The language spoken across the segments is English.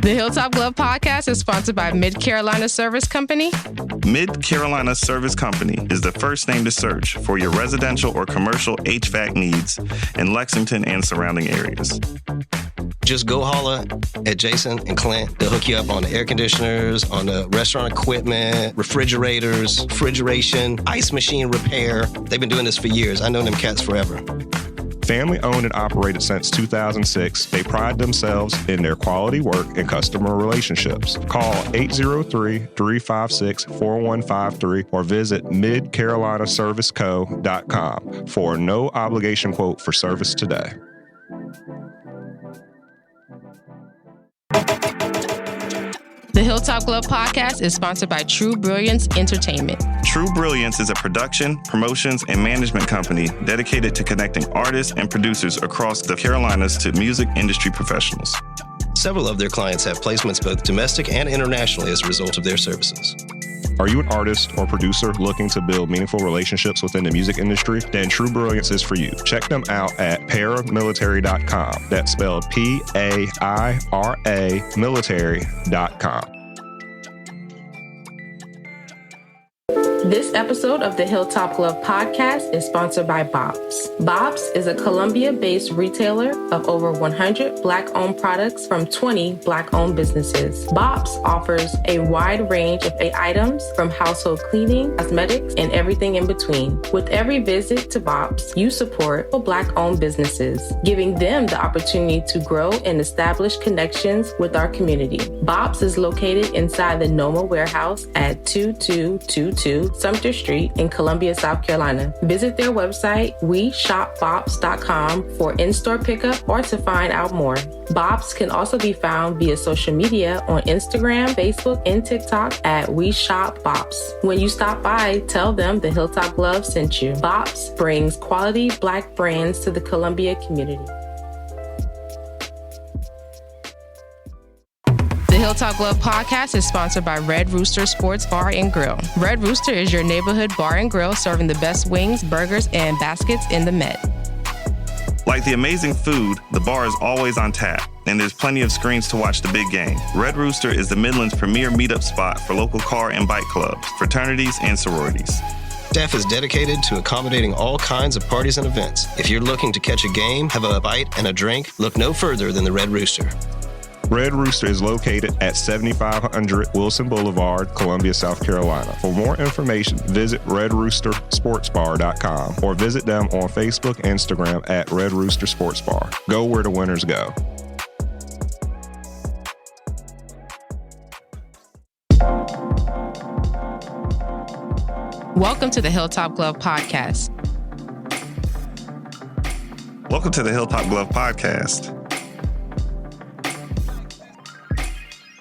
The Hilltop Glove Podcast is sponsored by Mid-Carolina Service Company. Mid-Carolina Service Company is the first name to search for your residential or commercial HVAC needs in Lexington and surrounding areas. Just go holler at Jason and Clint. They'll hook you up on the air conditioners, on the restaurant equipment, refrigerators, refrigeration, ice machine repair. They've been doing this for years. I know them cats forever. Family owned and operated since 2006, they pride themselves in their quality work and customer relationships. Call 803-356-4153 or visit midcarolinaserviceco.com for a no obligation quote for service today. The Hilltop Glove Podcast is sponsored by True Brilliance Entertainment. True Brilliance is a production, promotions, and management company dedicated to connecting artists and producers across the Carolinas to music industry professionals. Several of their clients have placements both domestic and internationally as a result of their services. Are you an artist or producer looking to build meaningful relationships within the music industry? Then True Brilliance is for you. Check them out at paramilitary.com. That's spelled P-A-I-R-A military.com. This episode of the Hilltop Glove Podcast is sponsored by Bob's. Bob's is a Columbia-based retailer of over 100 Black-owned products from 20 Black-owned businesses. Bob's offers a wide range of items from household cleaning, cosmetics, and everything in between. With every visit to Bob's, you support Black-owned businesses, giving them the opportunity to grow and establish connections with our community. Bob's is located inside the Noma warehouse at 2222 Sumter Street in Columbia, South Carolina. Visit their website, weshopbobs.com, for in-store pickup or to find out more. Bob's can also be found via social media on Instagram, Facebook, and TikTok at weshopbobs. When you stop by, tell them the Hilltop Glove sent you. Bob's brings quality Black brands to the Columbia community. The Hilltop Glove Podcast is sponsored by Red Rooster Sports Bar and Grill. Red Rooster is your neighborhood bar and grill serving the best wings, burgers, and baskets in the Met. Like the amazing food, the bar is always on tap, and there's plenty of screens to watch the big game. Red Rooster is the Midland's premier meetup spot for local car and bike clubs, fraternities, and sororities. Staff is dedicated to accommodating all kinds of parties and events. If you're looking to catch a game, have a bite, and a drink, look no further than the Red Rooster. Red Rooster is located at 7500 Wilson Boulevard, Columbia, South Carolina. For more information, visit redroostersportsbar.com or visit them on Facebook and Instagram at Red Rooster Sports Bar. Go where the winners go. Welcome to the Hilltop Glove Podcast. Welcome to the Hilltop Glove Podcast.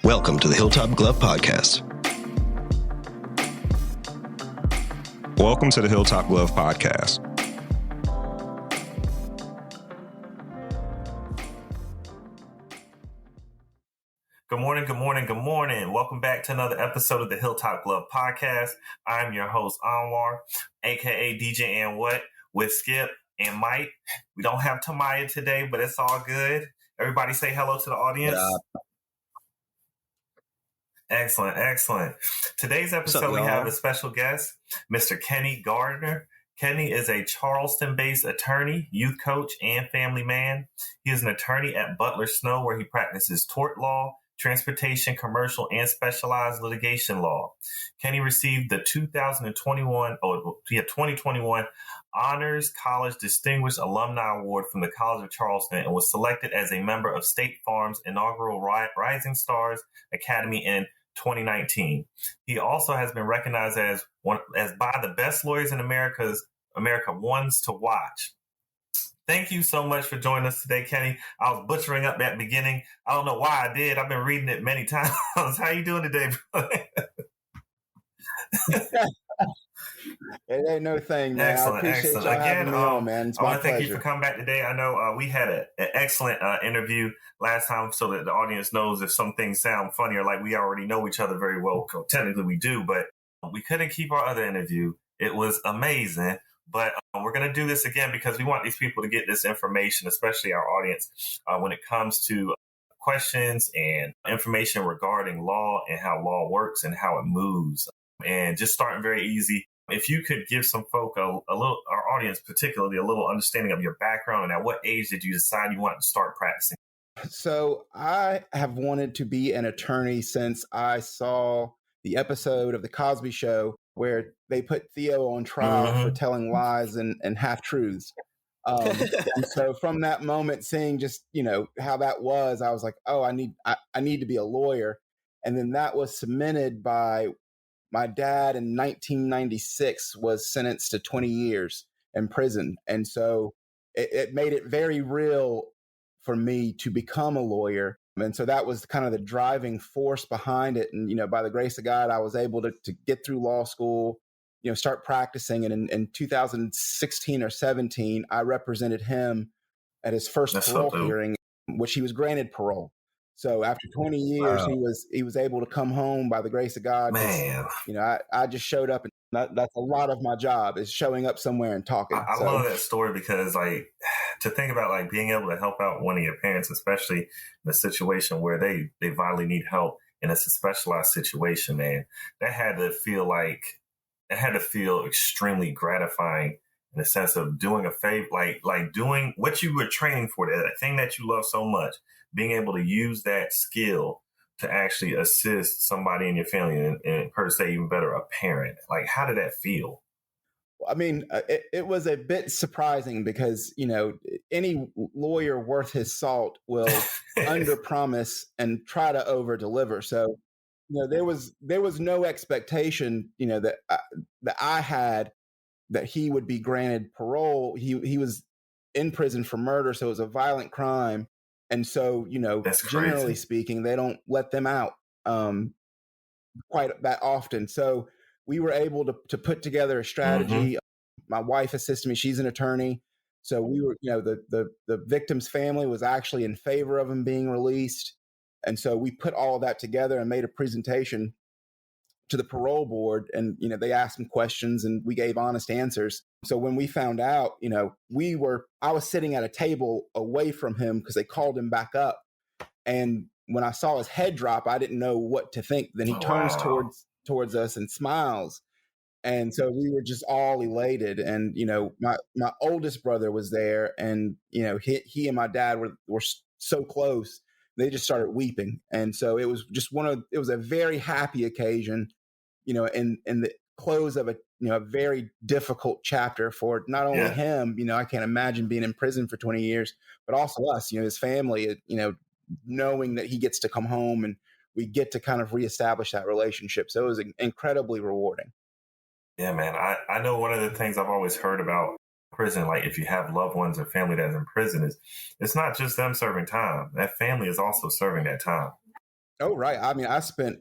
Welcome to the Hilltop Glove Podcast. Welcome to the Hilltop Glove Podcast. Good morning, good morning, good morning. Welcome back to another episode of the Hilltop Glove Podcast. I'm your host, Anwar, a.k.a. DJ and What, with Skip and Mike. We don't have Tamaya today, but it's all good. Everybody say hello to the audience. Excellent, excellent. Today's episode, we have a special guest, Mr. Kenny Gardner. Kenny is a Charleston-based attorney, youth coach, and family man. He is an attorney at Butler Snow, where he practices tort law, transportation, commercial, and specialized litigation law. Kenny received the 2021 Honors College Distinguished Alumni Award from the College of Charleston and was selected as a member of State Farm's inaugural Rising Stars Academy in 2019. He also has been recognized as by the best lawyers in America ones to watch. Thank you so much for joining us today, Kenny. I was butchering up that beginning. I don't know why I did. I've been reading it many times. How you doing today, brother? It ain't no thing, man. Excellent, excellent. Again, man. It's I want my to thank pleasure. you for coming back today. I know we had an excellent interview last time, so that the audience knows if some things sound funny or like we already know each other very well. Technically, we do, but we couldn't keep our other interview. It was amazing. But we're going to do this again because we want these people to get this information, especially our audience, when it comes to questions and information regarding law and how law works and how it moves. And just starting very easy. If you could give some folk a little, our audience particularly, a little understanding of your background and at what age did you decide you wanted to start practicing? So I have wanted to be an attorney since I saw the episode of The Cosby Show where they put Theo on trial for telling lies and half-truths. And so from that moment, seeing just, how that was, I was like, oh, I need to be a lawyer. And then that was cemented by my dad in 1996 was sentenced to 20 years in prison. And so it made it very real for me to become a lawyer. And so that was kind of the driving force behind it. And, by the grace of God, I was able to get through law school, start practicing. And in 2016 or 17, I represented him at his first parole hearing, which he was granted parole. So after 20 years, he was able to come home by the grace of God. Man, I just showed up, and that's a lot of my job is showing up somewhere and talking. I love that story because, to think about being able to help out one of your parents, especially in a situation where they vitally need help, and it's a specialized situation, man. That had to feel extremely gratifying in the sense of doing a favor, like doing what you were training for, that thing that you love so much, being able to use that skill to actually assist somebody in your family and per se, even better, a parent. How did that feel? I mean, it was a bit surprising because, any lawyer worth his salt will underpromise and try to over-deliver. So, there was no expectation, that I had that he would be granted parole. He was in prison for murder, so it was a violent crime. And so, generally speaking, they don't let them out quite that often. So we were able to put together a strategy. My wife assisted me. She's an attorney. So we were, the victim's family was actually in favor of him being released. And so we put all of that together and made a presentation to the parole board. And, they asked him questions and we gave honest answers. So when we found out, I was sitting at a table away from him because they called him back up. And when I saw his head drop, I didn't know what to think. Then he turns towards us and smiles. And so we were just all elated. And, my oldest brother was there and, he and my dad were so close. They just started weeping. And so it was just it was a very happy occasion, in the close of a very difficult chapter for not only him, I can't imagine being in prison for 20 years, but also us, his family, knowing that he gets to come home and we get to kind of reestablish that relationship. So it was incredibly rewarding. Yeah, man. I know one of the things I've always heard about prison, if you have loved ones or family that's in prison, is it's not just them serving time. That family is also serving that time. Oh, right. I mean, I spent,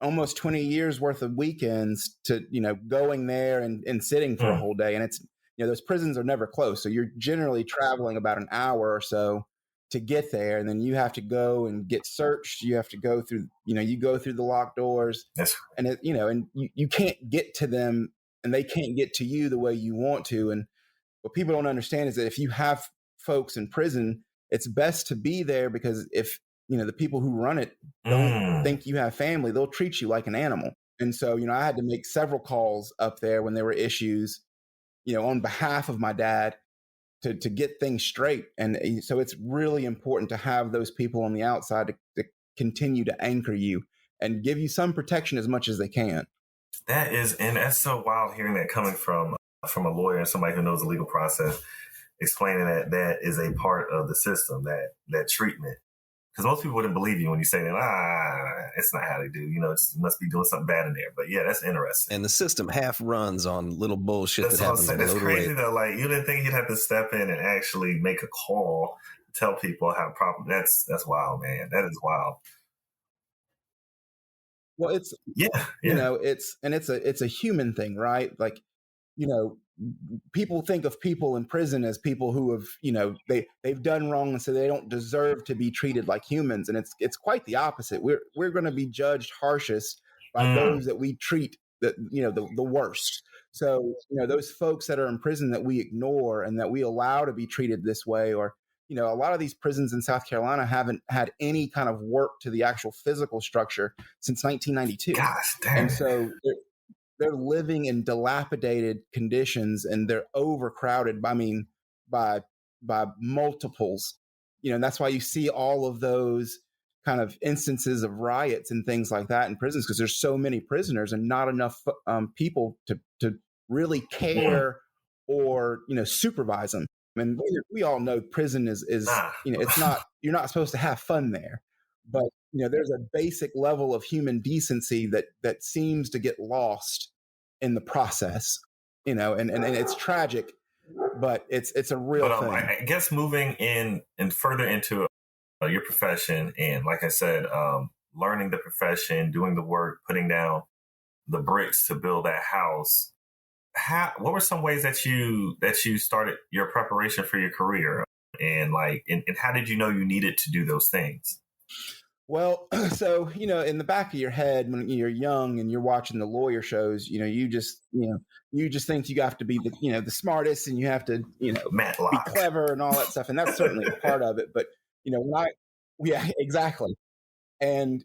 almost 20 years worth of weekends to, going there and sitting for a whole day. And it's, those prisons are never close. So you're generally traveling about an hour or so to get there. And then you have to go and get searched. You have to go through, you go through the locked doors. Yes. And, and you can't get to them and they can't get to you the way you want to. And what people don't understand is that if you have folks in prison, it's best to be there because if, the people who run it don't think you have family, they'll treat you like an animal. And so, I had to make several calls up there when there were issues, on behalf of my dad to get things straight. And so it's really important to have those people on the outside to continue to anchor you and give you some protection as much as they can. And that's so wild hearing that coming from a lawyer and somebody who knows the legal process, explaining that is a part of the system, that treatment. Because most people wouldn't believe you when you say that, it's not how they do. It must be doing something bad in there. But yeah, that's interesting. And the system half runs on little bullshit that happens. That's crazy though. You didn't think you'd have to step in and actually make a call, tell people how problem. That's wild, man. That is wild. Well, it's it's a human thing, right? People think of people in prison as people who have, they've done wrong, and so they don't deserve to be treated like humans. And it's quite the opposite. We're going to be judged harshest by those that we treat the worst. So those folks that are in prison that we ignore and that we allow to be treated this way, or a lot of these prisons in South Carolina haven't had any kind of work to the actual physical structure since 1992. Gosh, damn. And so they're living in dilapidated conditions, and they're overcrowded. By multiples, and that's why you see all of those kind of instances of riots and things like that in prisons, because there's so many prisoners and not enough people to really care or supervise them. And we all know prison is it's not, you're not supposed to have fun there, but there's a basic level of human decency that seems to get lost in the process, and it's tragic, but it's a real thing. I guess moving in and further into your profession, and like I said, learning the profession, doing the work, putting down the bricks to build that house. What were some ways that you started your preparation for your career, and how did you know you needed to do those things? Well, so in the back of your head when you're young and you're watching the lawyer shows, you just think you have to be the smartest, and you have to be clever and all that stuff, and that's certainly a part of it. But yeah, exactly. And,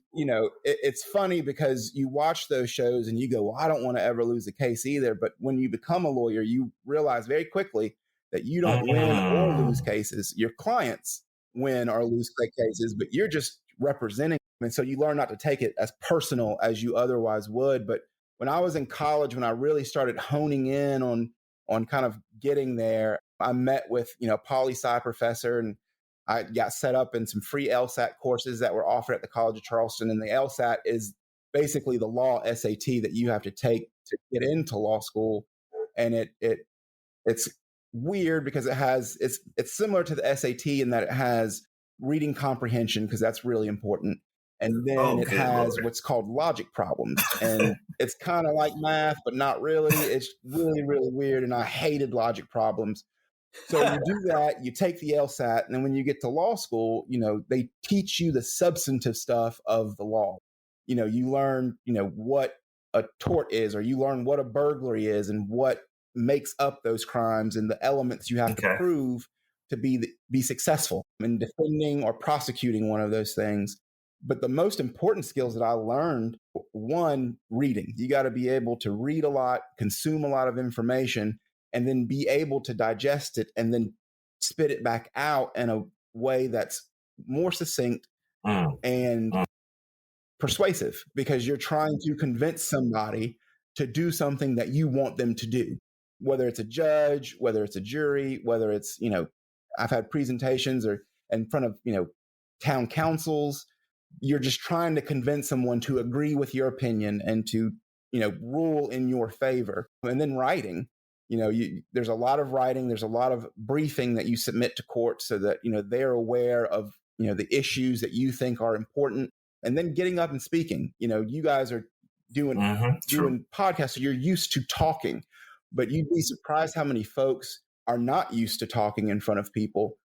it's funny because you watch those shows and you go, well, I don't want to ever lose a case either. But when you become a lawyer, you realize very quickly that you don't win or lose cases. Your clients win or lose cases, but you're just representing them. And so you learn not to take it as personal as you otherwise would. But when I was in college, when I really started honing in on kind of getting there, I met with, a poli-sci professor, and I got set up in some free LSAT courses that were offered at the College of Charleston. And the LSAT is basically the law SAT that you have to take to get into law school. And it's weird because it's similar to the SAT in that it has reading comprehension, because that's really important. And then it has what's called logic problems. And it's kind of like math, but not really. It's really, really weird. And I hated logic problems. So you do that, you take the LSAT, and then when you get to law school, they teach you the substantive stuff of the law. You learn, what a tort is, or you learn what a burglary is and what makes up those crimes and the elements you have to prove to be successful in defending or prosecuting one of those things. But the most important skills that I learned, one, reading. You got to be able to read a lot, consume a lot of information, and then be able to digest it and then spit it back out in a way that's more succinct and persuasive, because you're trying to convince somebody to do something that you want them to do, whether it's a judge, whether it's a jury, whether it's, I've had presentations or in front of, town councils. You're just trying to convince someone to agree with your opinion and to, rule in your favor. And then writing. There's a lot of writing, there's a lot of briefing that you submit to court so that, they're aware of, the issues that you think are important, and then getting up and speaking. You guys are doing podcasts, so you're used to talking, but you'd be surprised how many folks are not used to talking in front of people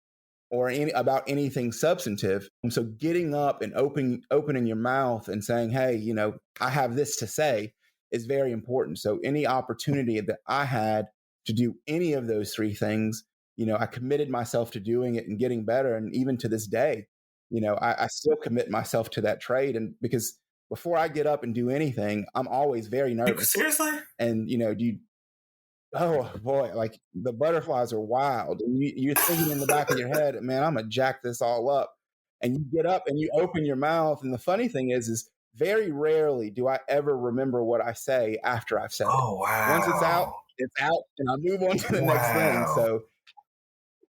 or about anything substantive. And so getting up and opening your mouth and saying, hey, I have this to say, is very important. So any opportunity that I had to do any of those three things, I committed myself to doing it and getting better. And even to this day, I still commit myself to that trade. And because before I get up and do anything, I'm always very nervous. Seriously? And, oh boy, like the butterflies are wild. And you're thinking in the back of your head, man, I'm going to jack this all up. And you get up and you open your mouth. And the funny thing is very rarely do I ever remember what I say after I've said it. Wow. Once it's out, and I move on to the next thing. So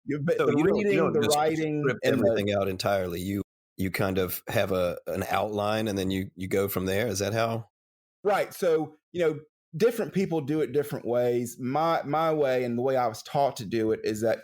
the reading, the writing, script everything out entirely. You kind of have an outline, and then you go from there. Is that how? Right. So, different people do it different ways. My way, and the way I was taught to do it, is that,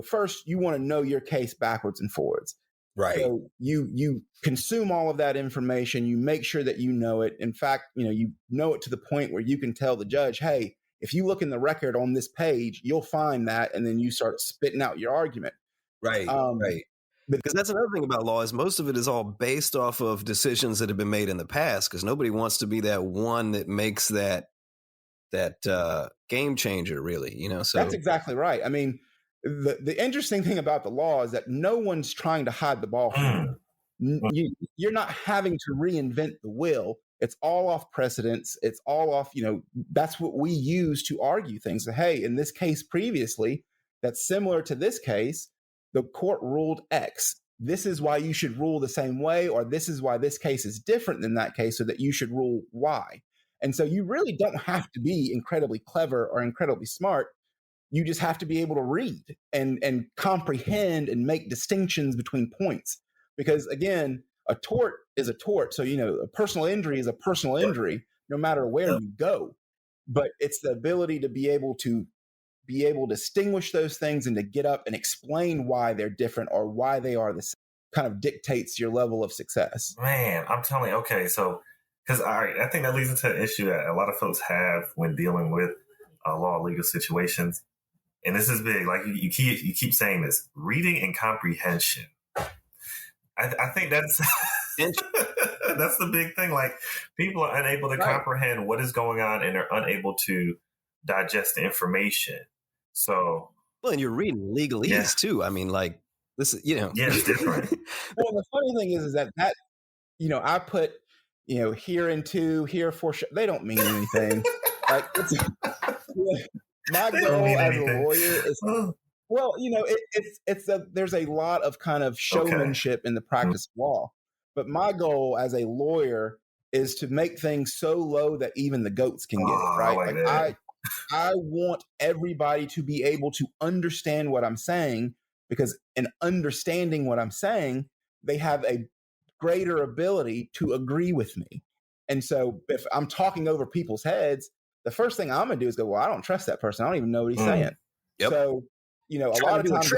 first you want to know your case backwards and forwards. Right. So you consume all of that information. You make sure that you know it. In fact, you know it to the point where you can tell the judge, hey, if you look in the record on this page, you'll find that. And then you start spitting out your argument. Right. Right. Because that's another thing about law, is most of it is all based off of decisions that have been made in the past, because nobody wants to be that one that makes that game changer, really, So that's exactly right. I mean, the interesting thing about the law is that no one's trying to hide the ball from you. You're not having to reinvent the wheel. It's all off precedents. It's all off, that's what we use to argue things. So, hey, in this case previously, that's similar to this case, the court ruled X. This is why you should rule the same way, or this is why this case is different than that case, so that you should rule Y. And so you really don't have to be incredibly clever or incredibly smart. You just have to be able to read and comprehend and make distinctions between points. Because again, a tort is a tort. So, a personal injury is a personal injury, no matter where you go. But it's the ability to be able to distinguish those things and to get up and explain why they're different or why they are the same kind of dictates your level of success. Man, I'm telling you, okay, so, because I think that leads into an issue that a lot of folks have when dealing with law legal situations. And this is big. Like you keep saying this, reading and comprehension. I think that's that's the big thing. Like people are unable to comprehend what is going on, and they're unable to digest the information. So, well, and you're reading legalese too. I mean, like this is, yeah, it's different. Well, the funny thing is that I put here and to here for sure. They don't mean anything. Like my goal as a lawyer is. Well, there's a lot of kind of showmanship in the practice of law, but my goal as a lawyer is to make things so low that even the goats can get it, right? I want everybody to be able to understand what I'm saying, because in understanding what I'm saying, they have a greater ability to agree with me. And so if I'm talking over people's heads, the first thing I'm going to do is go, well, I don't trust that person. I don't even know what he's saying. Yep. So, a lot of times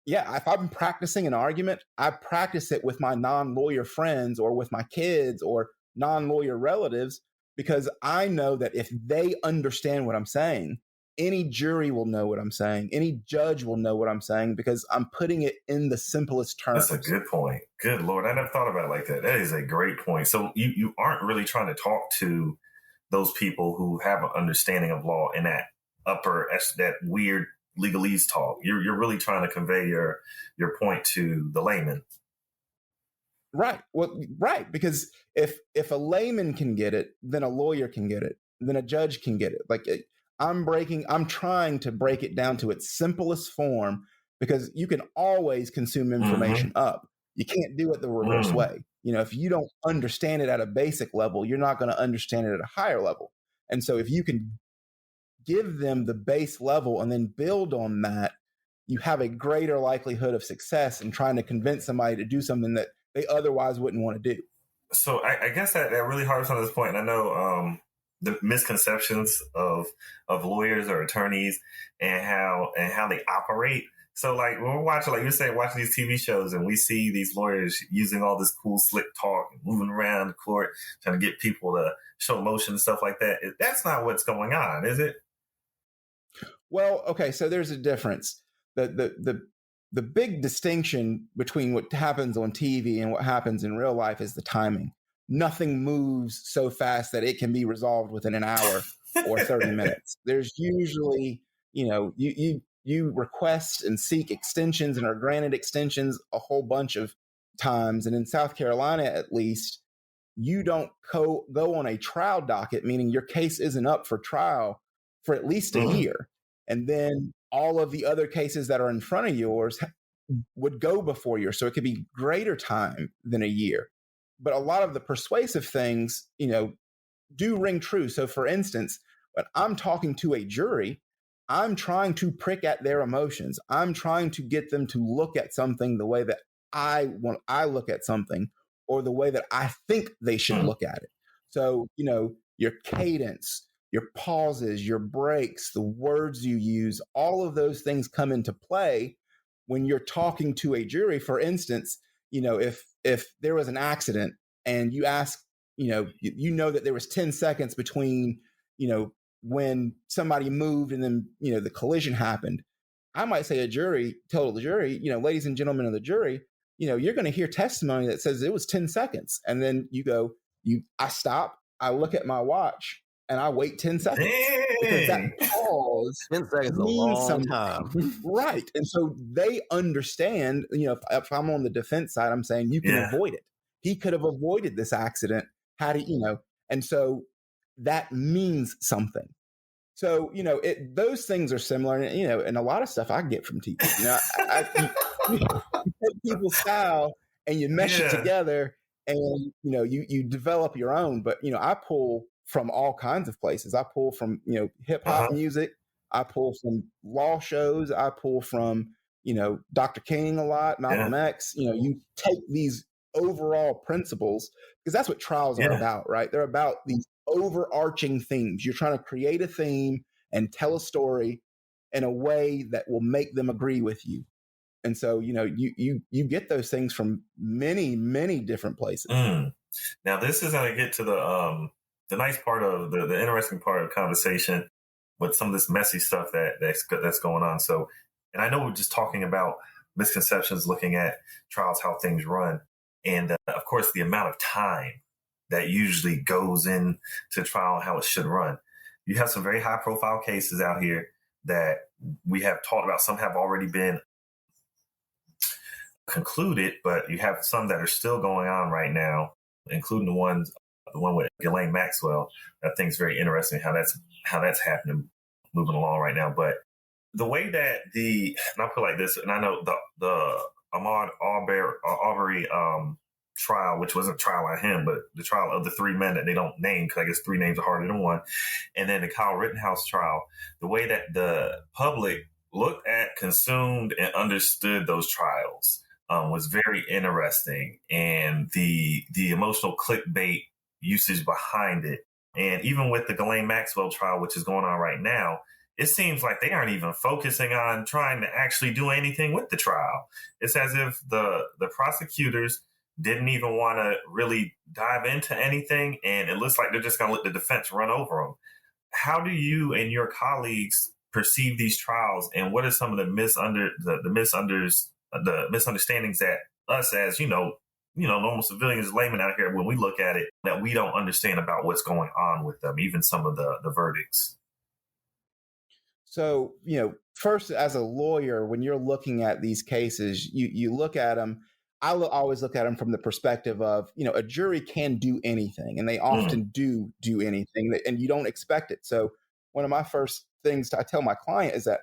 if I'm practicing an argument, I practice it with my non-lawyer friends or with my kids or non-lawyer relatives, because I know that if they understand what I'm saying, any jury will know what I'm saying. Any judge will know what I'm saying, because I'm putting it in the simplest terms. That's a good point. Good Lord. I never thought about it like that. That is a great point. So you aren't really trying to talk to those people who have an understanding of law in that that weird legalese talk. You're really trying to convey your point to the layman. Right. Well, right. Because if a layman can get it, then a lawyer can get it. Then a judge can get it. Like I'm trying to break it down to its simplest form, because you can always consume information up. You can't do it the reverse way. If you don't understand it at a basic level, you're not going to understand it at a higher level. And so if you can give them the base level and then build on that, you have a greater likelihood of success in trying to convince somebody to do something that they otherwise wouldn't want to do. So I guess that really harps on this point. And I know the misconceptions of lawyers or attorneys and how they operate. So like when we're watching, like you're saying, watching these TV shows, and we see these lawyers using all this cool slick talk, moving around the court, trying to get people to show emotion and stuff like that. That's not what's going on, is it? Well, okay, so there's a difference. The big distinction between what happens on TV and what happens in real life is the timing. Nothing moves so fast that it can be resolved within an hour or 30 minutes. There's usually, you request and seek extensions and are granted extensions a whole bunch of times. And in South Carolina, at least, you don't go on a trial docket, meaning your case isn't up for trial for at least a year. And then all of the other cases that are in front of yours would go before yours. So it could be greater time than a year. But a lot of the persuasive things, do ring true. So for instance, when I'm talking to a jury, I'm trying to prick at their emotions. I'm trying to get them to look at something the way that I look at something, or the way that I think they should look at it. So, your cadence, your pauses, your breaks, the words you use, all of those things come into play when you're talking to a jury. For instance, if there was an accident and you ask, that there was 10 seconds between, when somebody moved and then, the collision happened, I might say tell the jury, ladies and gentlemen of the jury, you're going to hear testimony that says it was 10 seconds. And then you go, I stop, I look at my watch, and I wait 10 seconds because that pause 10 seconds is a means long something. time. Right. And so they understand, if I'm on the defense side, I'm saying you can avoid it. He could have avoided this accident had he, and so that means something. So, those things are similar, and a lot of stuff I get from teachers. You take people's style and you mesh it together, and you develop your own. But I pull from all kinds of places. I pull from hip hop music. I pull from law shows. I pull from Dr. King a lot, Malcolm X. You take these overall principles, because that's what trials are about, right? They're about these overarching themes. You're trying to create a theme and tell a story in a way that will make them agree with you. And so, you get those things from many, many different places. Now, this is how I get to the nice part of the interesting part of the conversation with some of this messy stuff that's going on. So, and I know we're just talking about misconceptions, looking at trials, how things run. And of course, the amount of time that usually goes into trial and how it should run. You have some very high profile cases out here that we have talked about. Some have already been concluded, but you have some that are still going on right now, including the one with Ghislaine Maxwell. I think it's very interesting how that's happening, moving along right now. But the way that and I'll put it like this, and I know the Ahmaud Arbery trial, which wasn't a trial on him, but the trial of the three men that they don't name, because I guess three names are harder than one, and then the Kyle Rittenhouse trial, the way that the public looked at, consumed, and understood those trials was very interesting, and the emotional clickbait usage behind it. And even with the Ghislaine Maxwell trial, which is going on right now, it seems like they aren't even focusing on trying to actually do anything with the trial. It's as if the prosecutors didn't even want to really dive into anything, and it looks like they're just going to let the defense run over them. How do you and your colleagues perceive these trials, and what are some of the misunderstandings that us as normal civilians, laymen out here, when we look at it, that we don't understand about what's going on with them, even some of the verdicts? So, first, as a lawyer, when you're looking at these cases, you look at them. I always look at them from the perspective of, a jury can do anything, and they often do anything, and you don't expect it. So one of my first things I tell my client is that,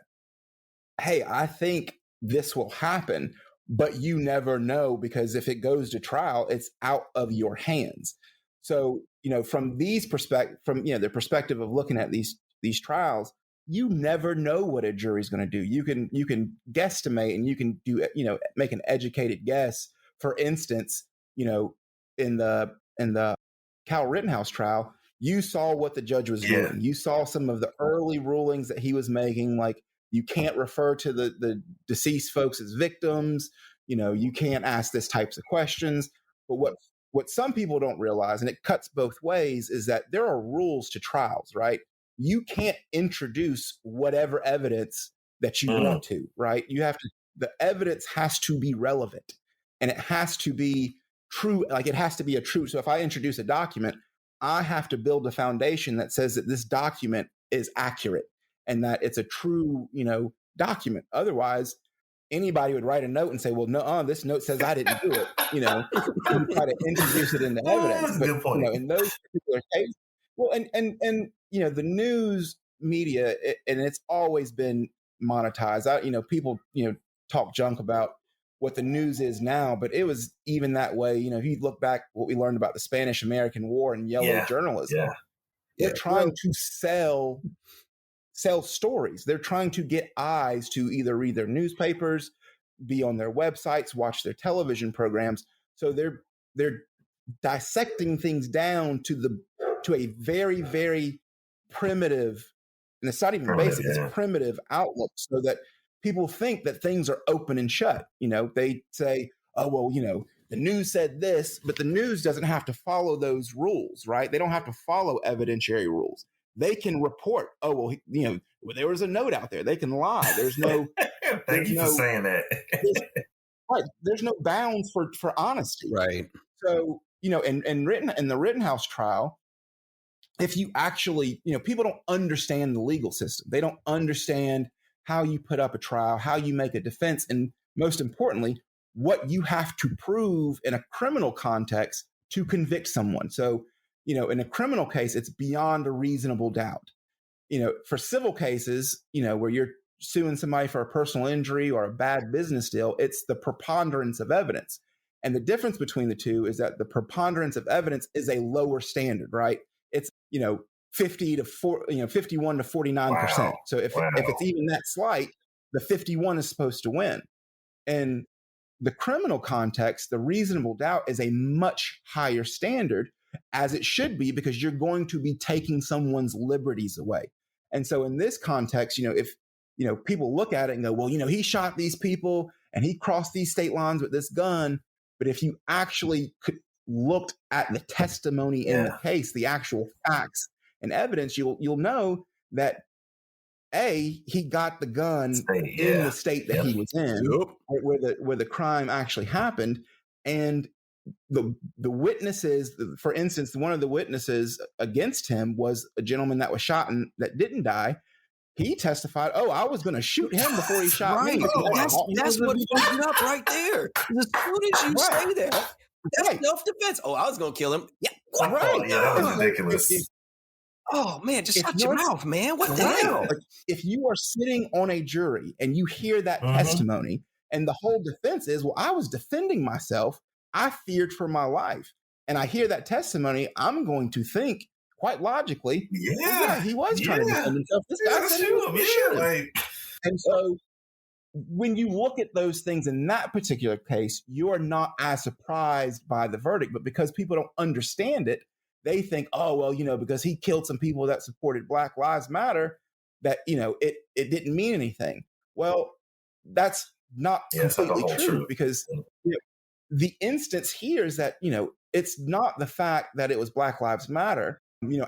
hey, I think this will happen, but you never know, because if it goes to trial, it's out of your hands. So, from the perspective of looking at these trials, you never know what a jury's going to do. You can guesstimate, and you can do, make an educated guess. For instance, in the Kyle Rittenhouse trial, you saw what the judge was doing. You saw some of the early rulings that he was making, like you can't refer to the deceased folks as victims. You can't ask this types of questions. But what some people don't realize, and it cuts both ways, is that there are rules to trials, right? You can't introduce whatever evidence that you want to, right? The evidence has to be relevant, and it has to be true. Like, it has to be a true. So if I introduce a document, I have to build a foundation that says that this document is accurate and that it's a true, document. Otherwise, anybody would write a note and say, well, no, this note says I didn't do it, and try to introduce it into evidence. But, in those particular cases, well, and the news media, and it's always been monetized. People, talk junk about what the news is now, but it was even that way. If you look back, what we learned about the Spanish-American War and yellow journalism, they're trying to sell stories. They're trying to get eyes to either read their newspapers, be on their websites, watch their television programs. So they're dissecting things down to a very, very primitive, and it's not even basic, it's primitive outlook, so that people think that things are open and shut. They say, oh, well, the news said this, but the news doesn't have to follow those rules, right? They don't have to follow evidentiary rules. They can report, oh, well, there was a note out there. They can lie. There's no. Thank you for saying that. Right. There's no bounds for honesty. Right. So, in the Rittenhouse trial, if you actually, people don't understand the legal system. They don't understand how you put up a trial, how you make a defense, and most importantly, what you have to prove in a criminal context to convict someone. So, in a criminal case, it's beyond a reasonable doubt. For civil cases, where you're suing somebody for a personal injury or a bad business deal, it's the preponderance of evidence. And the difference between the two is that the preponderance of evidence is a lower standard, right? It's, 51 to 49%. Wow. So if it's even that slight, the 51 is supposed to win. In the criminal context, the reasonable doubt is a much higher standard, as it should be, because you're going to be taking someone's liberties away. And so in this context, if people look at it and go, well, he shot these people and he crossed these state lines with this gun. But if you actually looked at the testimony in the case, the actual facts and evidence, you'll know that he got the gun in the state that he was in, where the crime actually happened. And the witnesses, for instance, one of the witnesses against him was a gentleman that was shot and that didn't die. He testified, I was going to shoot him before he shot me. That's what fucked it up right there. As soon as you say that, that's self-defense. I was going to kill him. Yeah, right. Yeah, that was ridiculous. Oh, man, just shut your mouth, man. What the hell? Like, if you are sitting on a jury and you hear that testimony and the whole defense is, I was defending myself, I feared for my life, and I hear that testimony, I'm going to think quite logically, he was trying to defend himself. This guy said he was And so when you look at those things in that particular case, you are not as surprised by the verdict, but because people don't understand it, they think, because he killed some people that supported Black Lives Matter, that, it didn't mean anything. Well, that's not completely true, because the instance here is that, it's not the fact that it was Black Lives Matter.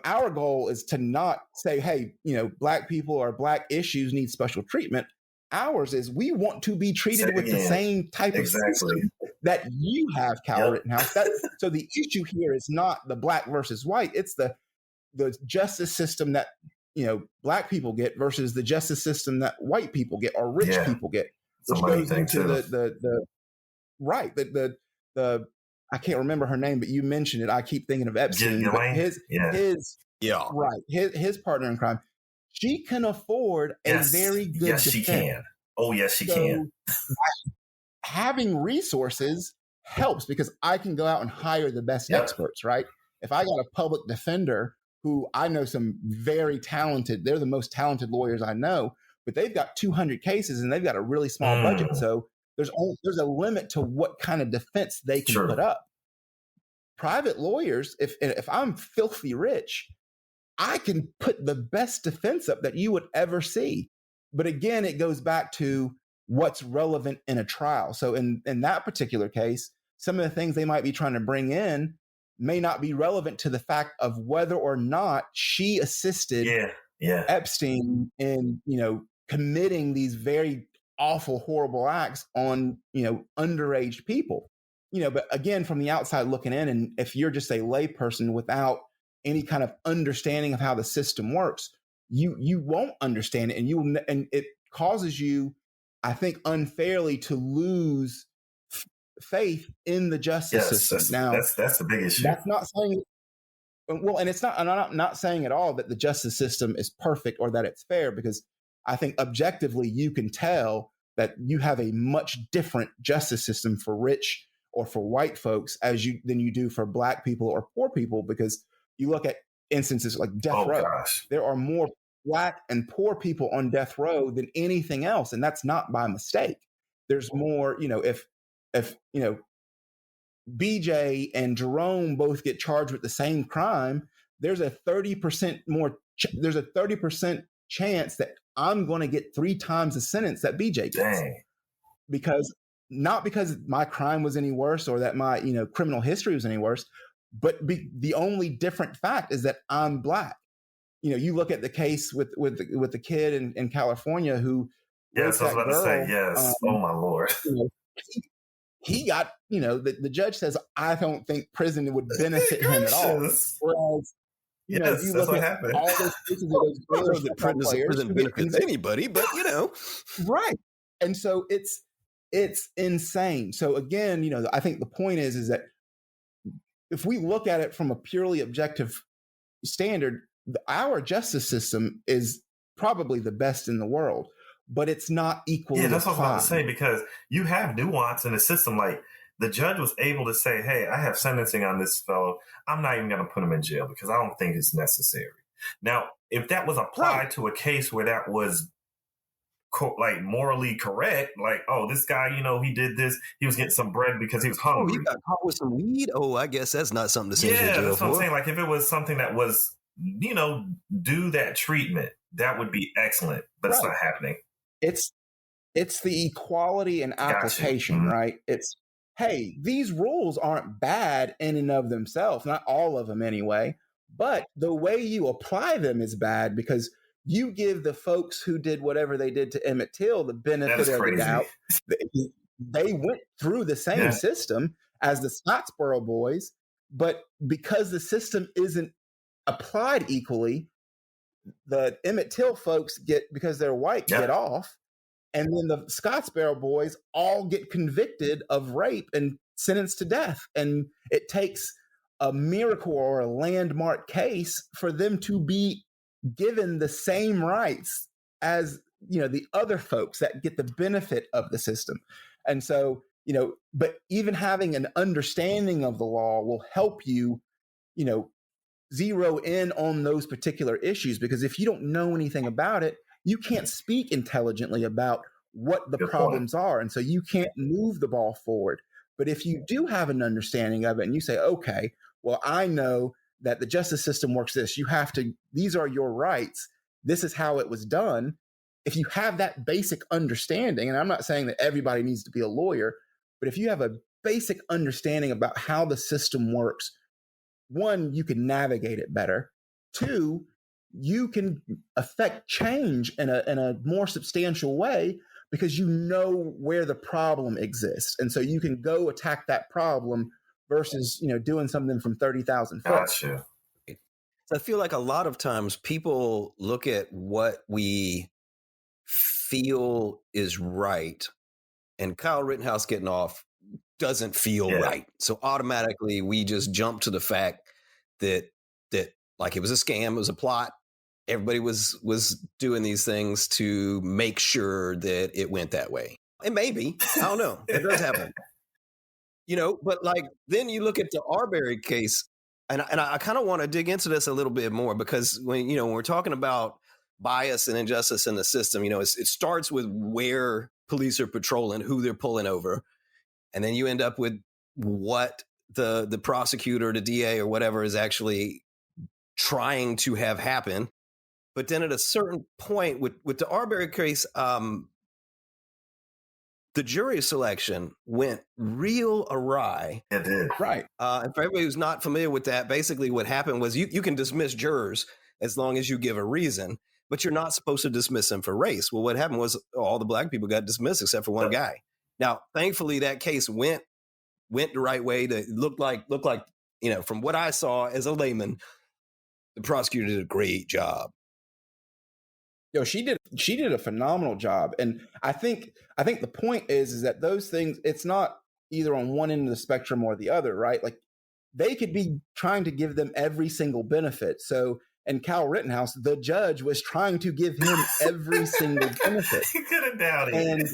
Our goal is to not say, hey, Black people or Black issues need special treatment. Ours is we want to be treated with the same type of system that you have, Cal Rittenhouse. So the issue here is not the Black versus white. It's the justice system that, Black people get versus the justice system that white people get or rich people get. Which goes into the I can't remember her name, but you mentioned it. I keep thinking of Epstein. His partner in crime. She can afford a very good defense. She can. Oh, yes, she can. Having resources helps, because I can go out and hire the best experts, right? If I got a public defender who I know some very talented, they're the most talented lawyers I know, but they've got 200 cases and they've got a really small budget. So there's a limit to what kind of defense they can put up. Private lawyers, if I'm filthy rich, I can put the best defense up that you would ever see. But again, it goes back to what's relevant in a trial. So in that particular case, some of the things they might be trying to bring in may not be relevant to the fact of whether or not she assisted Epstein in, committing these very awful, horrible acts on, underage people. But again, from the outside looking in, and if you're just a layperson without any kind of understanding of how the system works, you won't understand it, and it causes you, I think, unfairly to lose faith in the justice system. Now, that's a big issue. That's not saying, and it's not. And I'm not saying at all that the justice system is perfect or that it's fair, because I think objectively you can tell that you have a much different justice system for rich or for white folks than you do for Black people or poor people, because you look at instances like death row. There are more Black and poor people on death row than anything else, and that's not by mistake. There's more, if BJ and Jerome both get charged with the same crime, there's a 30% more. There's a 30% chance that I'm going to get 3 times the sentence that BJ gets, not because my crime was any worse or that my criminal history was any worse, but the only different fact is that I'm Black. You look at the case with the kid in California who Yes, I was about to say, yes. Oh, my Lord. He got, the judge says, I don't think prison would benefit him at all. Whereas, Yes, you that's look what at happened. all those cases of those I don't know college that football players prison who get benefits convicted. anybody, but Right. And so it's insane. So again, I think the point is that if we look at it from a purely objective standard, our justice system is probably the best in the world, but it's not equally Yeah, that's what I was about to applied. say, because you have nuance in the system. Like, the judge was able to say, hey, I have sentencing on this fellow. I'm not even going to put him in jail because I don't think it's necessary. Now, if that was applied to a case where that was like morally correct, like, oh, this guy, he did this, he was getting some bread because he was hungry. Oh, he got caught with some weed? Oh, I guess that's not something to send you to jail that's what I'm for. saying. Like, if it was something that was, do that treatment, that would be excellent, but it's not happening. It's the equality and application, right? It's, hey, these rules aren't bad in and of themselves, not all of them anyway, but the way you apply them is bad because you give the folks who did whatever they did to Emmett Till the benefit of the doubt. They went through the same system as the Scottsboro boys, but because the system isn't applied equally, the Emmett Till folks because they're white, get off. And then the Scottsboro boys all get convicted of rape and sentenced to death. And it takes a miracle or a landmark case for them to be given the same rights as, the other folks that get the benefit of the system. And so, but even having an understanding of the law will help you, zero in on those particular issues, because if you don't know anything about it, you can't speak intelligently about what the problems are. And so you can't move the ball forward. But if you do have an understanding of it and you say, okay, well, I know that the justice system works these are your rights. This is how it was done. If you have that basic understanding, and I'm not saying that everybody needs to be a lawyer, but if you have a basic understanding about how the system works, one, you can navigate it better. Two, you can affect change in a more substantial way because you know where the problem exists. And so you can go attack that problem versus, doing something from 30,000 foot. Gotcha. I feel like a lot of times people look at what we feel is right, and Kyle Rittenhouse getting off doesn't feel right. So automatically we just jump to the fact that like it was a scam, it was a plot. Everybody was doing these things to make sure that it went that way. And maybe, I don't know, it does happen. But like then you look at the Arbery case, and I kind of want to dig into this a little bit more, because when we're talking about bias and injustice in the system, it starts with where police are patrolling, who they're pulling over, and then you end up with what the prosecutor, the DA, or whatever is actually trying to have happen. But then at a certain point with the Arbery case, the jury selection went real awry. It did. Right. And for everybody who's not familiar with that, basically what happened was you can dismiss jurors as long as you give a reason, but you're not supposed to dismiss them for race. Well, what happened was all the black people got dismissed except for one guy. Now, thankfully, that case went the right way. It looked like, from what I saw as a layman, the prosecutor did a great job. She did a phenomenal job. And I think the point is that those things, it's not either on one end of the spectrum or the other, right? Like they could be trying to give them every single benefit. So, and Kyle Rittenhouse, the judge, was trying to give him every single benefit. He couldn't doubt it.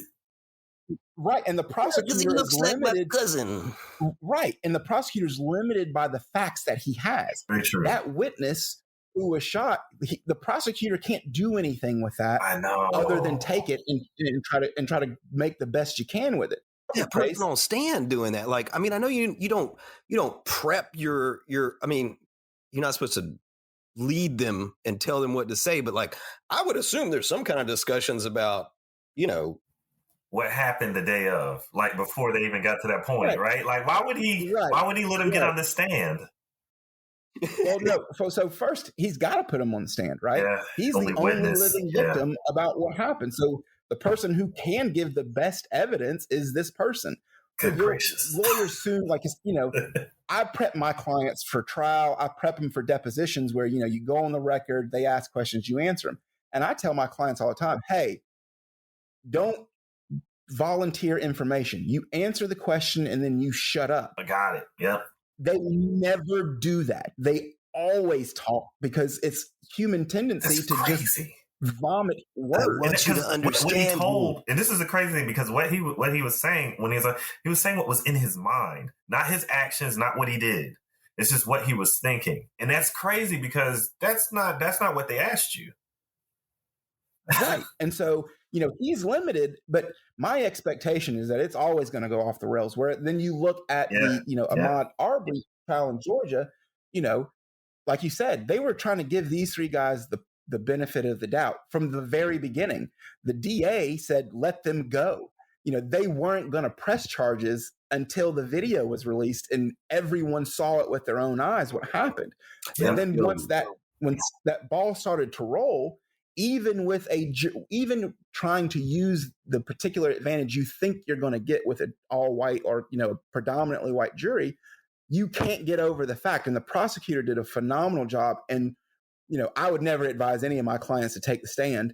Right. And the prosecutor is limited. Cousin. Right. And the prosecutor's limited by the facts that he has. Very true. That witness who was shot, the prosecutor can't do anything with that. I know. Other than take it and try to make the best you can with it. Yeah, person on stand doing that. Like, I mean, I know you don't prep your I mean, you're not supposed to lead them and tell them what to say, but like I would assume there's some kind of discussions about, what happened the day of, like before they even got to that point, right? Like why would he let him get on the stand? Well, no. So first, he's got to put him on the stand, right? Yeah, he's the only living victim about what happened. So the person who can give the best evidence is this person. Good gracious. Lawyers soon, like, I prep my clients for trial. I prep them for depositions where, you go on the record, they ask questions, you answer them. And I tell my clients all the time, hey, don't volunteer information. You answer the question and then you shut up. I got it. Yep. They never do that. They always talk because it's human tendency to just vomit words. I want you to understand. And this is the crazy thing, because what he was saying when he was saying what was in his mind, not his actions, not what he did. It's just what he was thinking, and that's crazy because that's not what they asked you. Right, and so he's limited, but my expectation is that it's always going to go off the rails. Where then you look at the Ahmaud Arbery trial in Georgia, like you said, they were trying to give these three guys the benefit of the doubt from the very beginning. The DA said, let them go. They weren't going to press charges until the video was released and everyone saw it with their own eyes what happened. Yeah. And then once that ball started to roll, even trying to use the particular advantage you think you're going to get with an all white or predominantly white jury, you can't get over the fact. And the prosecutor did a phenomenal job. And I would never advise any of my clients to take the stand,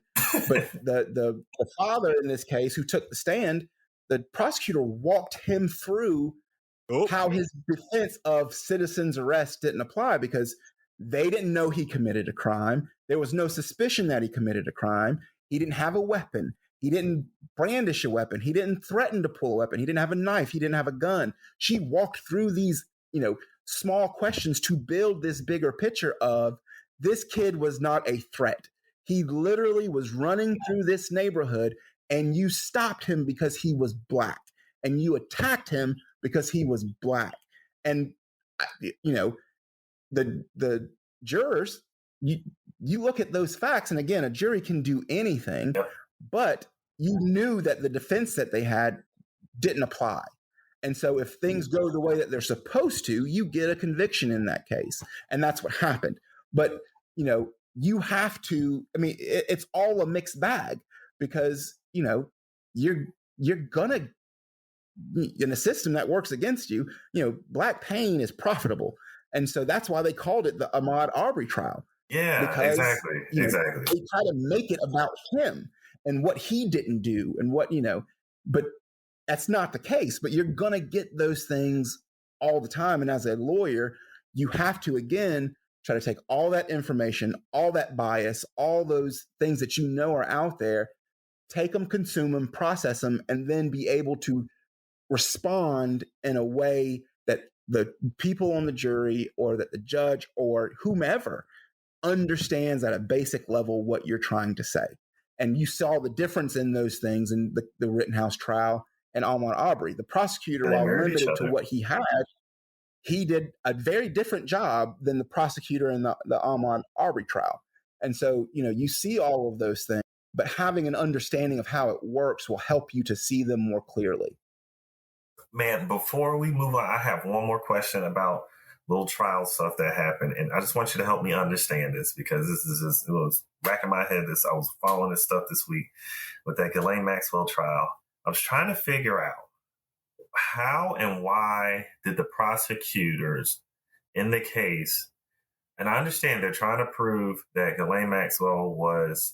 but the father in this case who took the stand, the prosecutor walked him through how his defense of citizen's arrest didn't apply because they didn't know he committed a crime. There was no suspicion that he committed a crime. He didn't have a weapon. He didn't brandish a weapon. He didn't threaten to pull a weapon. He didn't have a knife. He didn't have a gun. She walked through these, small questions to build this bigger picture of this kid was not a threat. He literally was running through this neighborhood and you stopped him because he was Black and you attacked him because he was Black. And, the jurors, you look at those facts, and again, a jury can do anything, but you knew that the defense that they had didn't apply. And so if things go the way that they're supposed to, you get a conviction in that case. And that's what happened. But, you have to, it's all a mixed bag because, you're gonna, in a system that works against you, Black pain is profitable. And so that's why they called it the Ahmaud Arbery trial. Yeah, because, exactly. Exactly. They try to make it about him and what he didn't do and what, but that's not the case. But you're going to get those things all the time. And as a lawyer, you have to, again, try to take all that information, all that bias, all those things that are out there, take them, consume them, process them, and then be able to respond in a way that the people on the jury or that the judge or whomever understands at a basic level what you're trying to say. And you saw the difference in those things in the Rittenhouse trial and Ahmaud Arbery. The prosecutor, while limited to what he had, he did a very different job than the prosecutor in the Ahmaud Arbery trial. And so, you see all of those things, but having an understanding of how it works will help you to see them more clearly. Man, before we move on, I have one more question about little trial stuff that happened. And I just want you to help me understand this because this is just, it was racking my head. I was following this stuff this week with that Ghislaine Maxwell trial. I was trying to figure out how and why did the prosecutors in the case, and I understand they're trying to prove that Ghislaine Maxwell was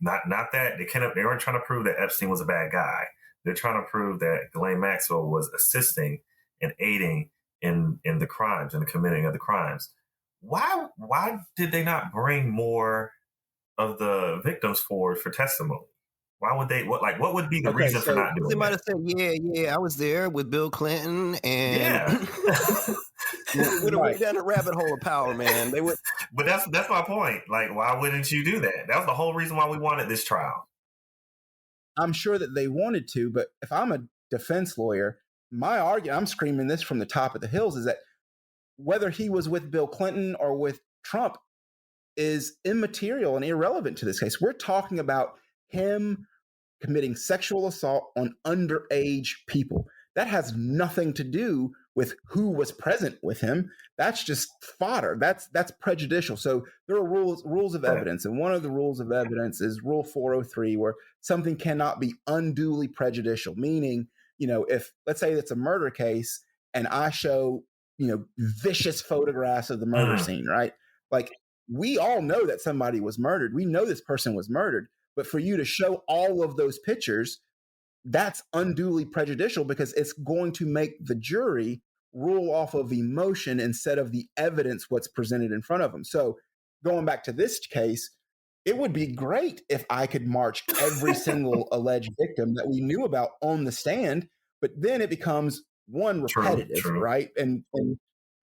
not that they weren't trying to prove that Epstein was a bad guy. They're trying to prove that Ghislaine Maxwell was assisting and aiding in the crimes, in the committing of the crimes. Why did they not bring more of the victims forward for testimony? Why would they? What would be the reason for not doing that? They might have said, yeah, I was there with Bill Clinton, and would have went down the rabbit hole of power, man. They would. But that's my point. Like, why wouldn't you do that? That was the whole reason why we wanted this trial. I'm sure that they wanted to, but if I'm a defense lawyer, my argument, I'm screaming this from the top of the hills, is that whether he was with Bill Clinton or with Trump is immaterial and irrelevant to this case. We're talking about him committing sexual assault on underage people. That has nothing to do with who was present with him. That's just fodder. That's prejudicial. So there are rules of evidence. And one of the rules of evidence is Rule 403, where something cannot be unduly prejudicial, meaning if let's say it's a murder case and I show, vicious photographs of the murder scene, right? Like, we all know that somebody was murdered. We know this person was murdered. But for you to show all of those pictures, that's unduly prejudicial because it's going to make the jury rule off of emotion instead of the evidence what's presented in front of them. So going back to this case, it would be great if I could march every single alleged victim that we knew about on the stand, but then it becomes one repetitive, True. right? And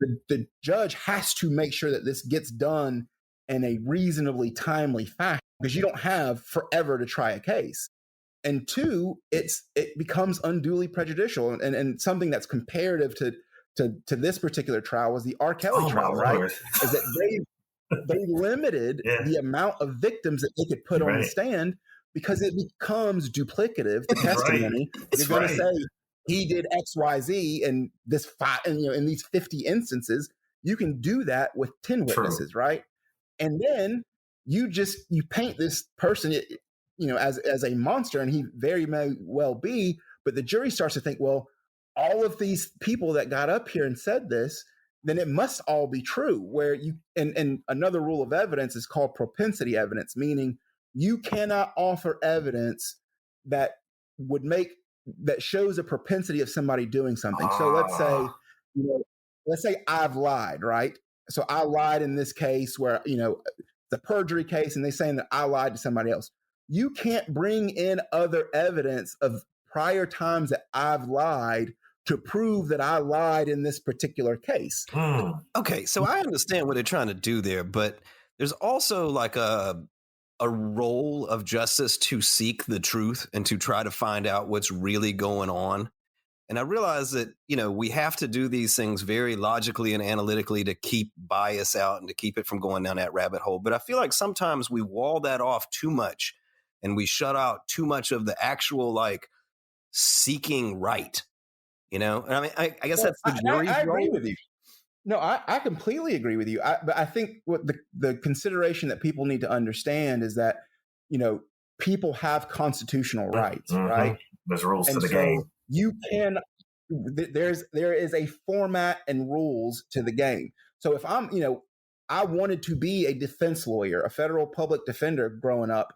the judge has to make sure that this gets done in a reasonably timely fashion because you don't have forever to try a case. And two, it becomes unduly prejudicial and something that's comparative to this particular trial was the R. Kelly trial, right? Is that they limited the amount of victims that they could put on the stand because it becomes duplicative to testimony. You're going to say he did X, Y, Z in this in these 50 instances. You can do that with 10 witnesses, right? And then you paint this person, as a monster, and he very may well be. But the jury starts to think, well, all of these people that got up here and said this, then it must all be true. Where and another rule of evidence is called propensity evidence, meaning you cannot offer evidence that shows a propensity of somebody doing something. So let's say I've lied, right? So I lied in this case where, the perjury case, and they're saying that I lied to somebody else. You can't bring in other evidence of prior times that I've lied to prove that I lied in this particular case. Okay, so I understand what they're trying to do there, but there's also like a role of justice to seek the truth and to try to find out what's really going on. And I realize that, we have to do these things very logically and analytically to keep bias out and to keep it from going down that rabbit hole. But I feel like sometimes we wall that off too much and we shut out too much of the actual seeking right. And I mean, I guess that's the jury's I agree role. with you. No, I completely agree with you. But I think what the consideration that people need to understand is that, people have constitutional rights, right? There's rules and to the so game. You can, there is a format and rules to the game. So if I'm, I wanted to be a defense lawyer, a federal public defender growing up,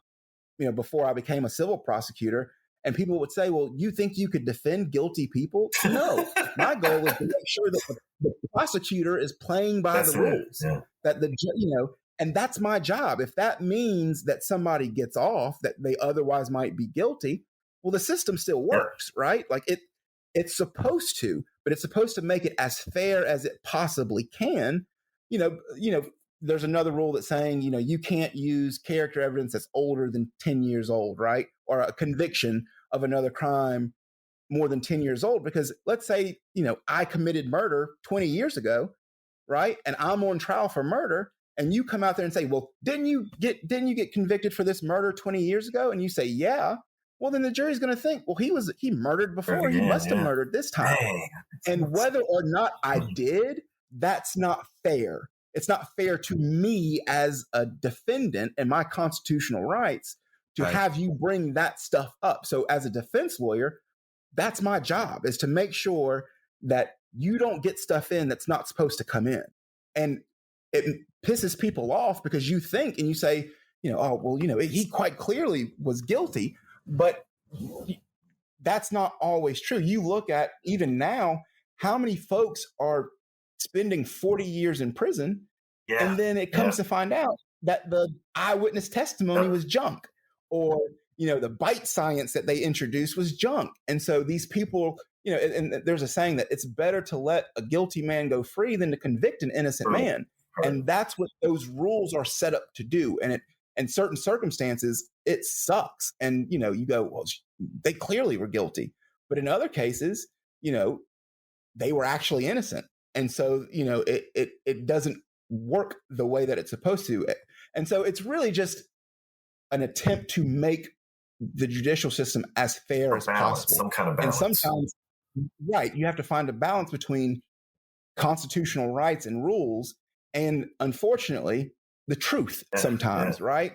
before I became a civil prosecutor, and people would say, well, you think you could defend guilty people? No, my goal is to make sure that the prosecutor is playing by the rules, that and that's my job. If that means that somebody gets off, that they otherwise might be guilty, well, the system still works, right? Like it's supposed to, but it's supposed to make it as fair as it possibly can. There's another rule that's saying, you can't use character evidence that's older than 10 years old, right? Or a conviction of another crime more than 10 years old. Because let's say, I committed murder 20 years ago, right? And I'm on trial for murder. And you come out there and say, well, didn't you get convicted for this murder 20 years ago? And you say, yeah. Well, then the jury's going to think, well, he murdered before. He must have murdered this time. And whether or not I did, that's not fair. It's not fair to me as a defendant and my constitutional rights to have you bring that stuff up. So as a defense lawyer, that's my job, is to make sure that you don't get stuff in that's not supposed to come in. And it pisses people off because you think and you say, he quite clearly was guilty, but that's not always true. You look at even now, how many folks are spending 40 years in prison, and then it comes to find out that the eyewitness testimony was junk, or the bite science that they introduced was junk. And so these people, and there's a saying that it's better to let a guilty man go free than to convict an innocent man. And that's what those rules are set up to do. And in certain circumstances, it sucks. And you go, well, they clearly were guilty, but in other cases, they were actually innocent. And so, it doesn't work the way that it's supposed to. And so it's really just an attempt to make the judicial system as fair as possible. Some kind of balance. And sometimes, you have to find a balance between constitutional rights and rules and, unfortunately, the truth sometimes, right?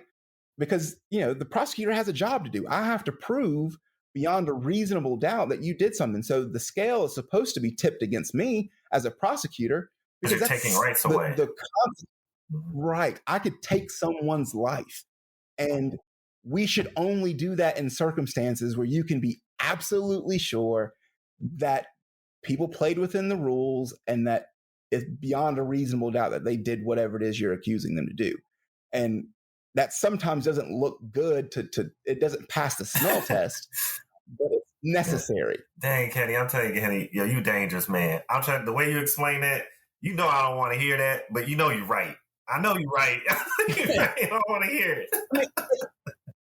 Because, the prosecutor has a job to do. I have to prove beyond a reasonable doubt that you did something. So the scale is supposed to be tipped against me as a prosecutor because you're that's taking rights away. Right. I could take someone's life, and we should only do that in circumstances where you can be absolutely sure that people played within the rules and that it's beyond a reasonable doubt that they did whatever it is you're accusing them to do. And that sometimes doesn't look good it doesn't pass the smell test, but it's necessary. Dang, Kenny, I'm telling you, Kenny, yo, you dangerous, man. I'm trying, the way you explain that, you know I don't want to hear that, but you know you're right. I know you're right. I don't want to hear it.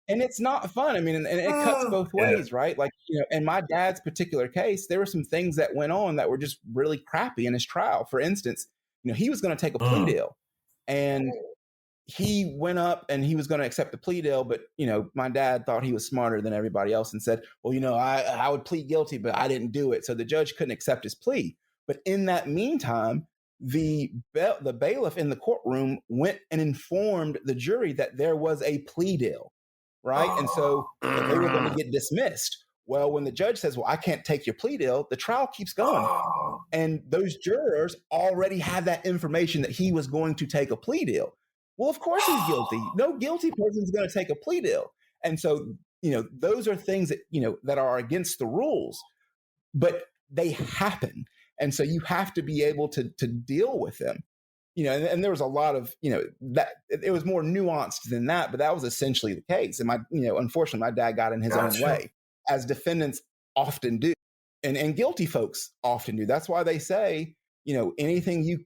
And it's not fun. I mean, and it cuts both ways, right? Like, in my dad's particular case, there were some things that went on that were just really crappy in his trial. For instance, he was going to take a plea deal, and he went up and he was going to accept the plea deal. But, my dad thought he was smarter than everybody else and said, well, I would plead guilty, but I didn't do it. So the judge couldn't accept his plea. But in that meantime, the bailiff in the courtroom went and informed the jury that there was a plea deal, right? And so they were going to get dismissed. Well, when the judge says, well, I can't take your plea deal, the trial keeps going. And those jurors already had that information that he was going to take a plea deal. Well, of course he's guilty. No guilty person is going to take a plea deal. And so, those are things that, that are against the rules, but they happen. And so you have to be able to deal with them, and there was a lot of, that it was more nuanced than that, but that was essentially the case. And unfortunately, my dad got in his own way, as defendants often do. And guilty folks often do. That's why they say, anything you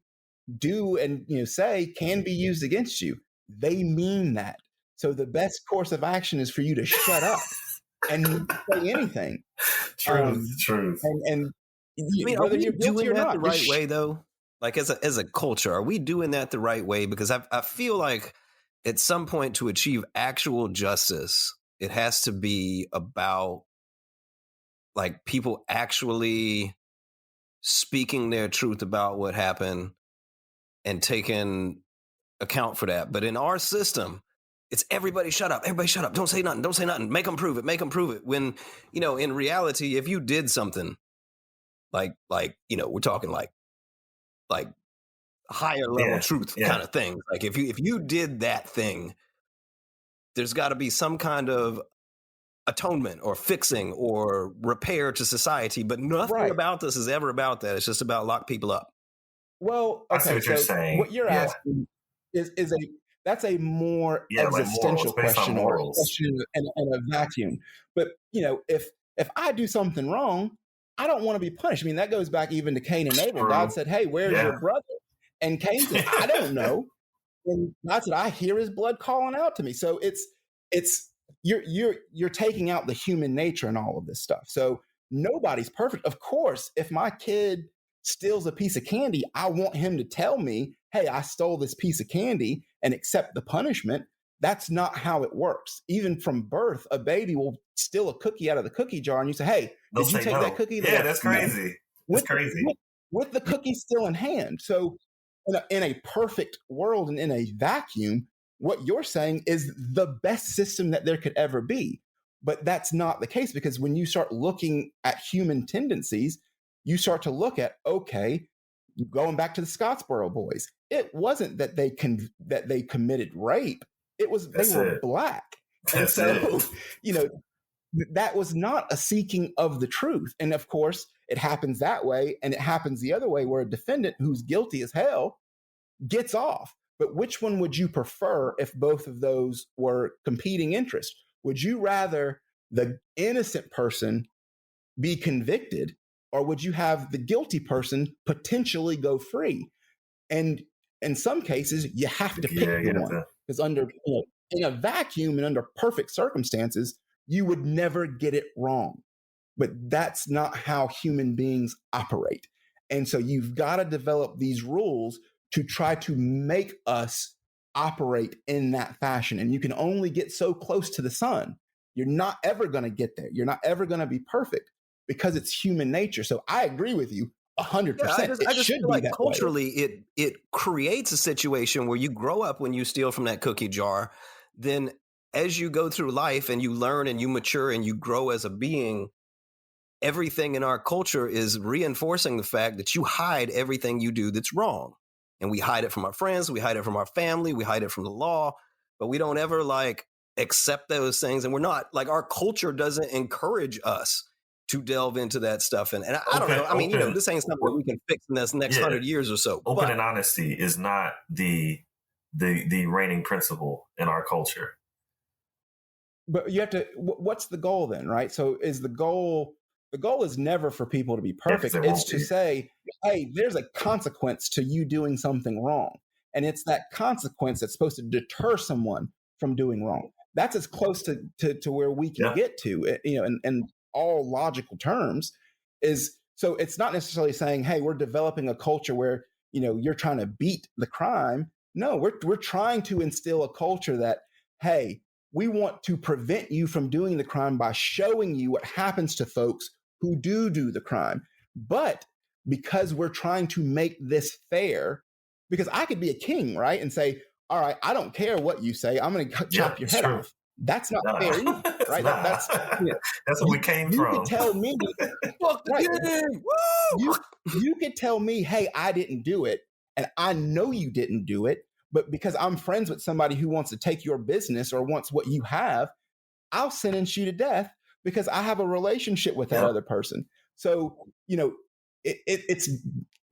do and, say can be used against you. They mean that. So the best course of action is for you to shut up and say anything. Truth. And are we doing that the right way, though? Like, as a culture, are we doing that the right way? Because I feel like at some point, to achieve actual justice, it has to be about, like, people actually speaking their truth about what happened and taking account for that. But in our system, it's everybody shut up, don't say nothing, make them prove it. When, in reality, if you did something, like we're talking like higher level truth kind of thing. Like if you did that thing, there's got to be some kind of atonement or fixing or repair to society. But nothing about this is ever about that. It's just about lock people up. Well, I see what you're saying. What you're asking that's a more existential question, or a question in a vacuum. But if I do something wrong, I don't want to be punished. I mean, that goes back even to Cain and Abel. God said, hey, where's your brother? And Cain said, I don't know. And God said, I hear his blood calling out to me. So it's you're taking out the human nature in all of this stuff. So nobody's perfect. Of course, if my kid steals a piece of candy, I want him to tell me, hey, I stole this piece of candy and accept the punishment. That's not how it works. Even from birth, a baby will steal a cookie out of the cookie jar and you say, hey, did you take that cookie? Yeah, that's crazy. That's crazy. With the cookie still in hand. So in a perfect world and in a vacuum, what you're saying is the best system that there could ever be. But that's not the case, because when you start looking at human tendencies, you start to look at, okay, going back to the Scottsboro boys, it wasn't that they committed rape. It was they were black. And so, that was not a seeking of the truth. And of course, it happens that way. And it happens the other way, where a defendant who's guilty as hell gets off. But which one would you prefer if both of those were competing interests? Would you rather the innocent person be convicted, or would you have the guilty person potentially go free? And in some cases, you have to pick the one. Because under in a vacuum and under perfect circumstances, you would never get it wrong. But that's not how human beings operate. And so you've got to develop these rules to try to make us operate in that fashion. And you can only get so close to the sun. You're not ever going to get there. You're not ever going to be perfect, because it's human nature. So I agree with you 100%. I just feel like culturally it creates a situation where you grow up when you steal from that cookie jar, then as you go through life and you learn and you mature and you grow as a being, everything in our culture is reinforcing the fact that you hide everything you do that's wrong. And we hide it from our friends, we hide it from our family, we hide it from the law, but we don't ever like accept those things. And we're not like, our culture doesn't encourage us to delve into that stuff. And I don't know. I mean, this ain't something that we can fix in this next 100 years or so. Open and honesty is not the reigning principle in our culture. But you have to, what's the goal then, right? So is the goal is never for people to be perfect. It's to say, hey, there's a consequence to you doing something wrong. And it's that consequence that's supposed to deter someone from doing wrong. That's as close to where we can get to, in all logical terms is, so it's not necessarily saying, hey, we're developing a culture where, you're trying to beat the crime. No, we're trying to instill a culture that, hey, we want to prevent you from doing the crime by showing you what happens to folks who do the crime. But because we're trying to make this fair, because I could be a king, right? And say, all right, I don't care what you say. I'm going to chop your head off. That's not fair either, right? That's where we came from. You could tell me, right, you could tell me, hey, I didn't do it. And I know you didn't do it. But because I'm friends with somebody who wants to take your business or wants what you have, I'll sentence you to death because I have a relationship with that other person. So, it's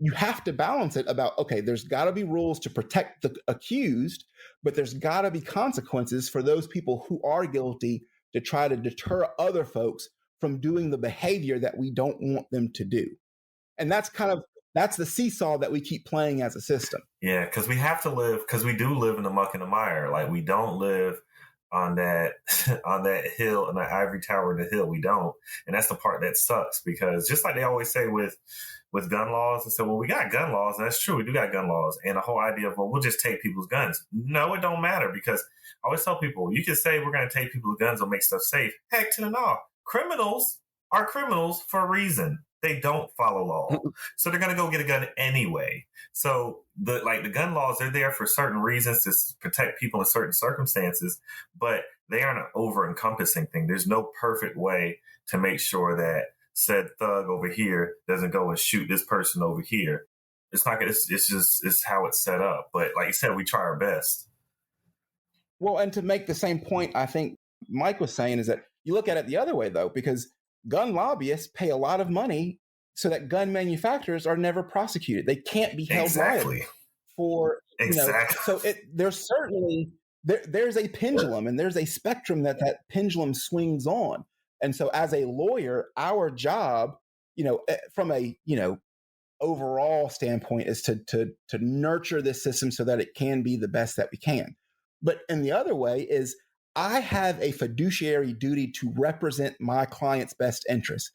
you have to balance it about, okay, there's got to be rules to protect the accused, but there's got to be consequences for those people who are guilty to try to deter other folks from doing the behavior that we don't want them to do. And that's the seesaw that we keep playing as a system. Yeah, because we have to live, because we do live in the muck and the mire. Like, we don't live on that hill, in the ivory tower of the hill. We don't. And that's the part that sucks, because just like they always say with gun laws, they say, well, we got gun laws. And that's true. We do got gun laws. And the whole idea of, well, we'll just take people's guns. No, it don't matter, because I always tell people, you can say we're going to take people's guns or make stuff safe. Heck to the no. Criminals are criminals for a reason. They don't follow law. So they're going to go get a gun anyway. So the gun laws, they're there for certain reasons to protect people in certain circumstances, but they aren't an over-encompassing thing. There's no perfect way to make sure that said thug over here doesn't go and shoot this person over here. It's not. It's how it's set up. But like you said, we try our best. Well, and to make the same point, I think Mike was saying is that you look at it the other way, though, because gun lobbyists pay a lot of money so that gun manufacturers are never prosecuted. They can't be held liable for, so there's certainly, there's a pendulum and there's a spectrum that pendulum swings on. And so as a lawyer, our job, from a, overall standpoint is to nurture this system so that it can be the best that we can. But in the other way is, I have a fiduciary duty to represent my client's best interest.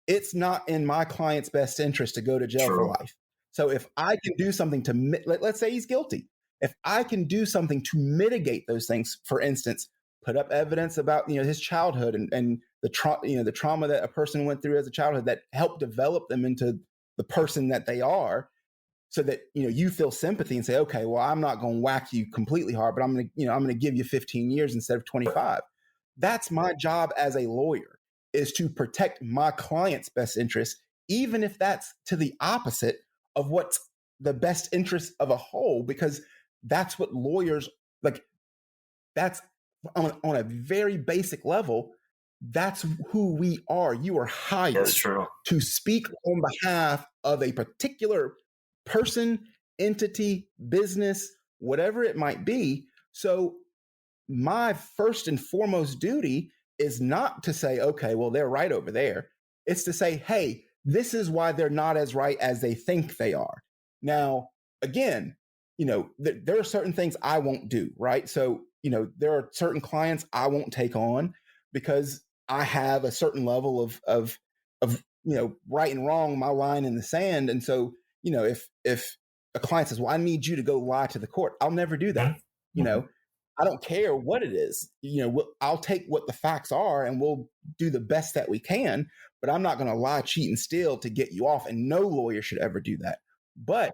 It's not in my client's best interest to go to jail for life. So if I can do something to, let's say he's guilty. If I can do something to mitigate those things, for instance, put up evidence about, his childhood and the trauma that a person went through as a childhood that helped develop them into the person that they are, so that, you feel sympathy and say, okay, well, I'm not going to whack you completely hard, but I'm going to give you 15 years instead of 25. That's my job as a lawyer, is to protect my client's best interest, even if that's to the opposite of what's the best interest of a whole, because that's what lawyers, that's on a very basic level. That's who we are. You are hired to speak on behalf of a particular person, entity, business, whatever it might be. So my first and foremost duty is not to say, okay, well, they're right over there. It's to say, hey, this is why they're not as right as they think they are. Now, again, there are certain things I won't do, right? So, there are certain clients I won't take on because I have a certain level of right and wrong, my line in the sand. And so, if a client says, well, I need you to go lie to the court, I'll never do that. I don't care what it is. I'll take what the facts are and we'll do the best that we can, but I'm not going to lie, cheat, and steal to get you off. And no lawyer should ever do that. But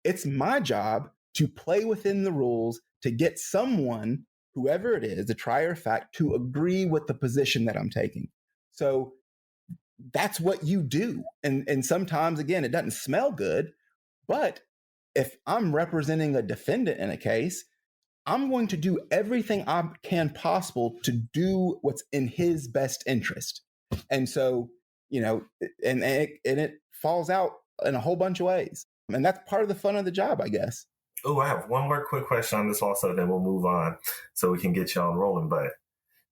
it's my job to play within the rules to get someone whoever it is, the trier of fact, to agree with the position that I'm taking. So that's what you do. And sometimes, again, it doesn't smell good, but if I'm representing a defendant in a case, I'm going to do everything I can possible to do what's in his best interest. And so, and it falls out in a whole bunch of ways. And that's part of the fun of the job, I guess. Oh, I have one more quick question on this also, then we'll move on so we can get you on rolling. But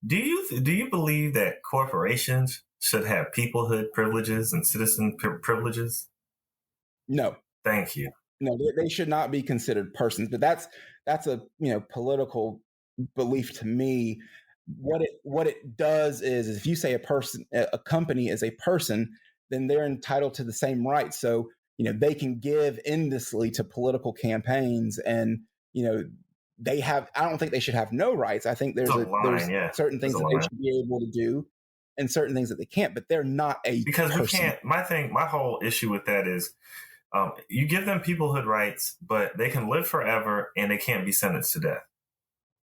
do you believe that corporations should have peoplehood privileges and citizen privileges? No. Thank you. No, they should not be considered persons. But that's a political belief to me. What it does is if you say a company is a person, then they're entitled to the same rights. So they can give endlessly to political campaigns, and they have. I don't think they should have no rights. I think there's certain things that they should be able to do, and certain things that they can't. But they're not because person. We can't. My whole issue with that is. You give them peoplehood rights, but they can live forever and they can't be sentenced to death.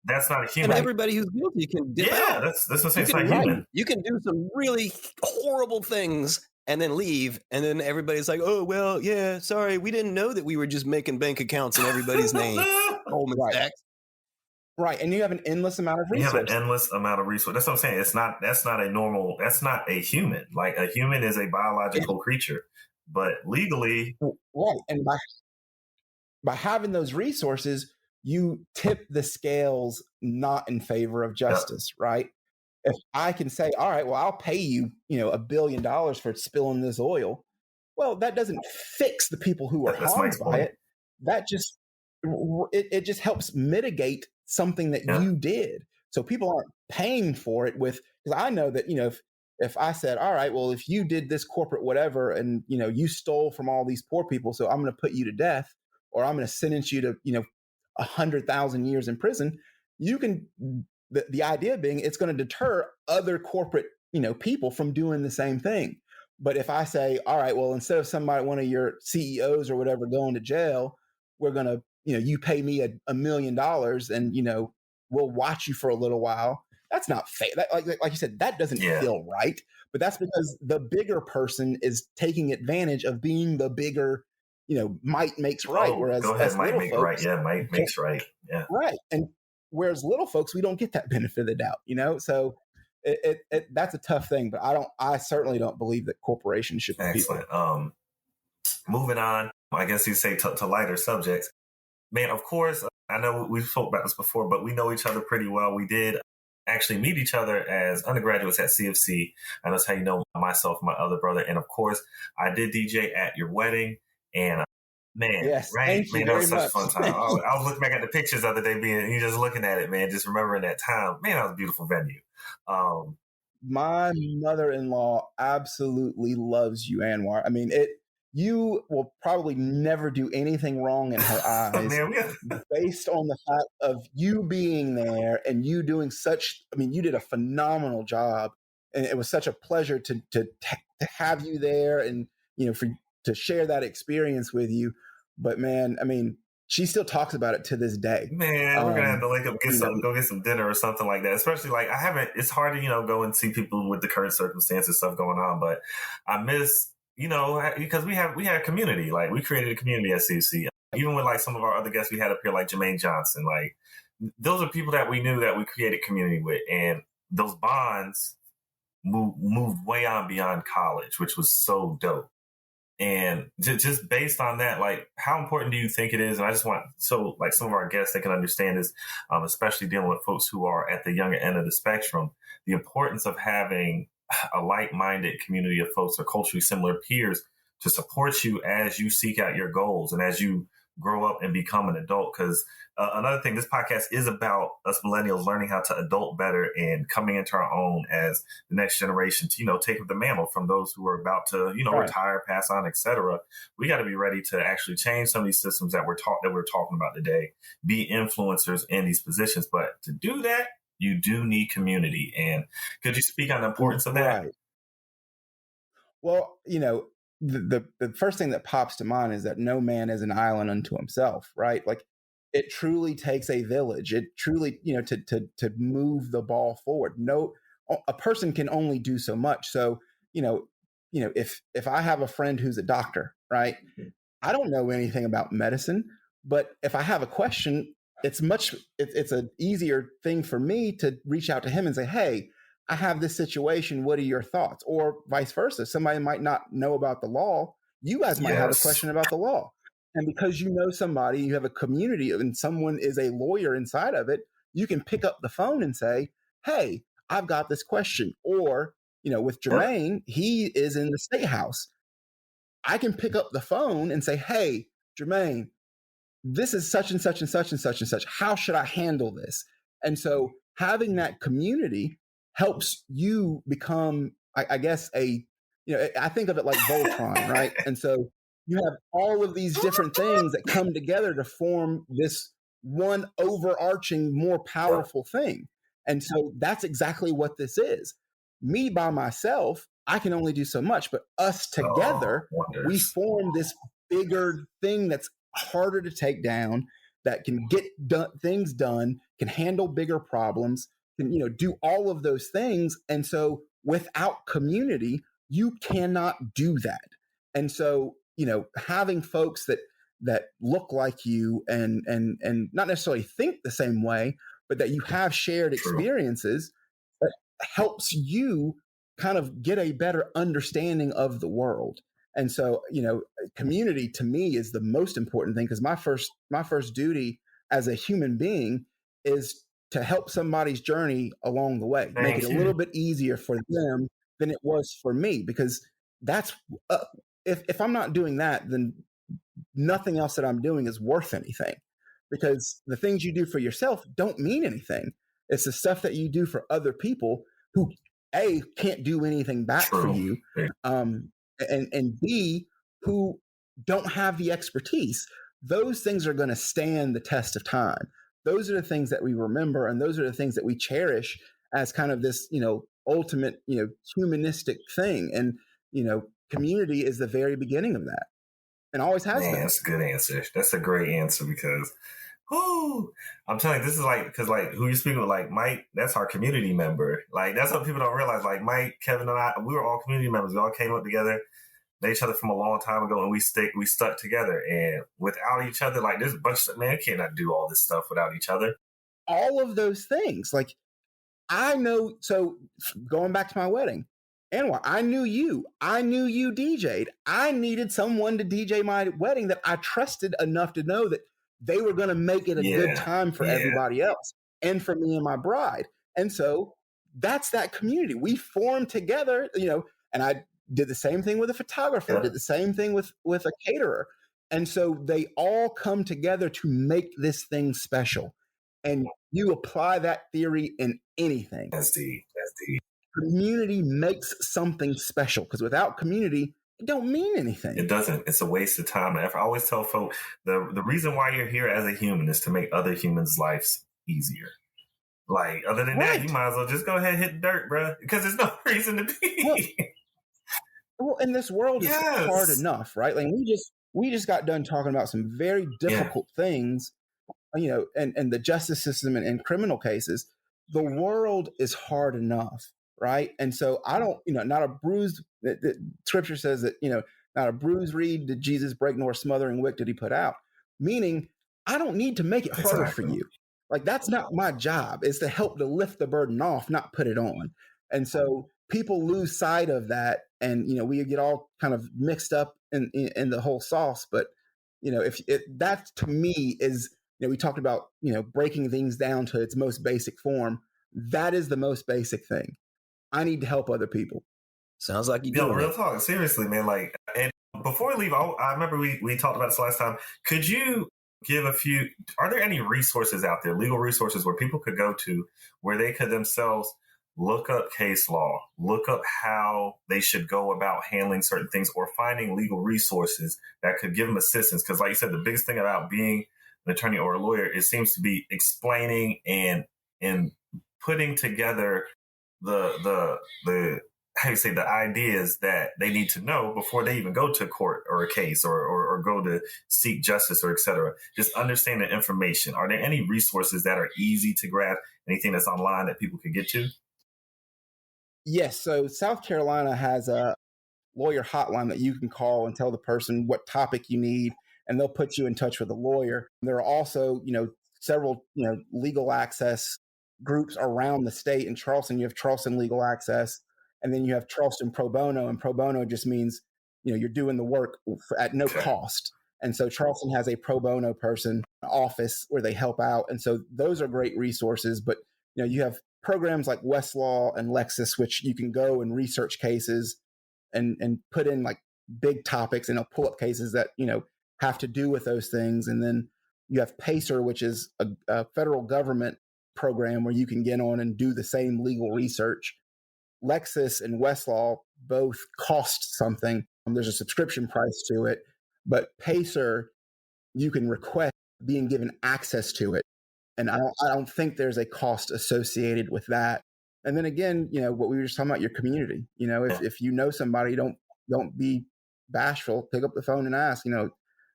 That's not a human. And everybody who's guilty can dip out. That's what I'm saying. It's not human. You can do some really horrible things and then leave, and then everybody's like, "Oh, well, yeah, sorry, we didn't know that we were just making bank accounts in everybody's name." Goldman Sachs. Right, and you have an endless amount of resources. You have an endless amount of resources. That's what I'm saying. That's not a human. Like a human is a biological creature. But legally, right, and by having those resources, you tip the scales not in favor of justice, right? If I can say, all right, well, I'll pay you, $1 billion for spilling this oil. Well, that doesn't fix the people who are harmed by it. That just it just helps mitigate something that you did. So people aren't paying for it because I know that if I said, all right, well, if you did this corporate whatever and, you stole from all these poor people, so I'm going to put you to death, or I'm going to sentence you to, 100,000 years in prison, you can, the idea being it's going to deter other corporate, people from doing the same thing. But if I say, all right, well, instead of one of your CEOs or whatever going to jail, we're going to, you pay me $1 million and, we'll watch you for a little while. That's not fair. Like you said, that doesn't feel right. But that's because the bigger person is taking advantage of being the bigger, might makes right. Whereas go ahead, might make right. Yeah, might makes right. Yeah, right. And whereas little folks, we don't get that benefit of the doubt. So that's a tough thing. But I certainly don't believe that corporations should be excellent. People. Moving on, I guess you say to lighter subjects. Man, of course, I know we've spoke about this before, but we know each other pretty well. We did actually meet each other as undergraduates at CFC. And that's how you know myself, my other brother. And of course, I did DJ at your wedding. And man, yes, right? Man, that was such a fun time. I was looking back at the pictures the other day, you just looking at it, man, just remembering that time. Man, that was a beautiful venue. My mother-in-law absolutely loves you, Anwar. I mean, you will probably never do anything wrong in her eyes based on the fact of you being there and you doing you did a phenomenal job. And it was such a pleasure to have you there and, to share that experience with you. But man, I mean, she still talks about it to this day. Man, we're going to have to link up, go get some dinner or something like that. Especially it's hard to, go and see people with the current circumstances, stuff going on. But I miss, because we have community. Like we created a community at CFC. Even with some of our other guests we had up here, like Jermaine Johnson, those are people that we knew that we created community with. And those bonds moved way on beyond college, which was so dope. And just based on that, how important do you think it is? And I just want, some of our guests, they can understand this, especially dealing with folks who are at the younger end of the spectrum, the importance of having a like-minded community of folks or culturally similar peers to support you as you seek out your goals and as you grow up and become an adult. Because another thing, this podcast is about us millennials learning how to adult better and coming into our own as the next generation to, take up the mantle from those who are about to, retire, pass on, etc. We got to be ready to actually change some of these systems that we're talking about today, be influencers in these positions. But to do that, you do need community. And could you speak on the importance of that? Right. Well, the first thing that pops to mind is that no man is an island unto himself, right? it truly takes a village. It truly, to move the ball forward. No, a person can only do so much. So, if I have a friend who's a doctor, right? I don't know anything about medicine, but if I have a question, it's an easier thing for me to reach out to him and say, hey, I have this situation. What are your thoughts? Or vice versa. Somebody might not know about the law. You guys might have a question about the law. And because you know somebody, you have a community and someone is a lawyer inside of it, you can pick up the phone and say, hey, I've got this question. Or, with Jermaine, he is in the state house. I can pick up the phone and say, hey, Jermaine, this is such and such and such and such and such. How should I handle this? And so having that community helps you become, I guess, I think of it like Voltron, right? And so you have all of these different things that come together to form this one overarching, more powerful thing. And so that's exactly what this is. Me by myself, I can only do so much, but us together, we form this bigger thing that's harder to take down, that can get things done, can handle bigger problems, can, do all of those things. And so without community, you cannot do that. And so, having folks that look like you and not necessarily think the same way, but that you have shared experiences, that helps you kind of get a better understanding of the world. And so, community to me is the most important thing, because my first duty as a human being is to help somebody's journey along the way, make it a little bit easier for them than it was for me, because that's if I'm not doing that, then nothing else that I'm doing is worth anything, because the things you do for yourself don't mean anything. It's the stuff that you do for other people who A, can't do anything back for you, and B, who don't have the expertise. Those things are going to stand the test of time. Those are the things that we remember, and those are the things that we cherish as kind of this, ultimate, humanistic thing. And, community is the very beginning of that, and always has been. That's a good answer. That's a great answer, because I'm telling you, this is because who you're speaking with, like Mike, that's our community member. Like, that's what people don't realize. Like Mike, Kevin, and I, we were all community members. We all came up together, met each other from a long time ago, and we stuck together. And without each other, like, there's a bunch of, man, you cannot do all this stuff without each other. All of those things. Like, I know, so going back to my wedding, Anwar, I knew you DJ'd. I needed someone to DJ my wedding that I trusted enough to know that they were going to make it a good time for everybody else and for me and my bride. And so that's that community. We formed together, and I did the same thing with a photographer, did the same thing with a caterer. And so they all come together to make this thing special. And you apply that theory in anything. That's deep. Community makes something special, because without community, it don't mean anything. It doesn't. It's a waste of time. And I always tell folks, the reason why you're here as a human is to make other humans' lives easier. Like, other than that, you might as well just go ahead and hit dirt, bro, because there's no reason to be. Well, and this world is hard enough, right? Like, we just got done talking about some very difficult things, and the justice system and criminal cases. The world is hard enough, right? And so I don't, not a bruised, the scripture says that, not a bruised reed did Jesus break, nor a smothering wick did he put out. Meaning, I don't need to make it harder for you. Like, that's not my job. It's to help to lift the burden off, not put it on. And so people lose sight of that, and, we get all kind of mixed up in the whole sauce. But, if that to me is, we talked about, breaking things down to its most basic form. That is the most basic thing. I need to help other people. Sounds like you do. Real talk. Seriously, man. Like, and before we leave, I remember we talked about this last time. Could you give are there any resources out there, legal resources, where people could go to, where they could themselves look up case law, look up how they should go about handling certain things, or finding legal resources that could give them assistance? Because like you said, the biggest thing about being an attorney or a lawyer, it seems to be explaining and putting together the how you say, the ideas that they need to know before they even go to court or a case or go to seek justice or et cetera. Just understand the information. Are there any resources that are easy to grab? Anything that's online that people could get to? Yes. So South Carolina has a lawyer hotline that you can call and tell the person what topic you need, and they'll put you in touch with a lawyer. There are also, several, legal access groups around the state. In Charleston, you have Charleston Legal Access, and then you have Charleston Pro Bono, and pro bono just means, you're doing the work at no cost. And so Charleston has a pro bono person office where they help out. And so those are great resources. But, you have programs like Westlaw and Lexis, which you can go and research cases and put in like big topics, and they'll pull up cases that, have to do with those things. And then you have PACER, which is a federal government program where you can get on and do the same legal research. Lexis and Westlaw both cost something. There's a subscription price to it, but PACER, you can request being given access to it. And I don't think there's a cost associated with that. And then again, what we were just talking about, your community. If you know somebody, don't be bashful. Pick up the phone and ask.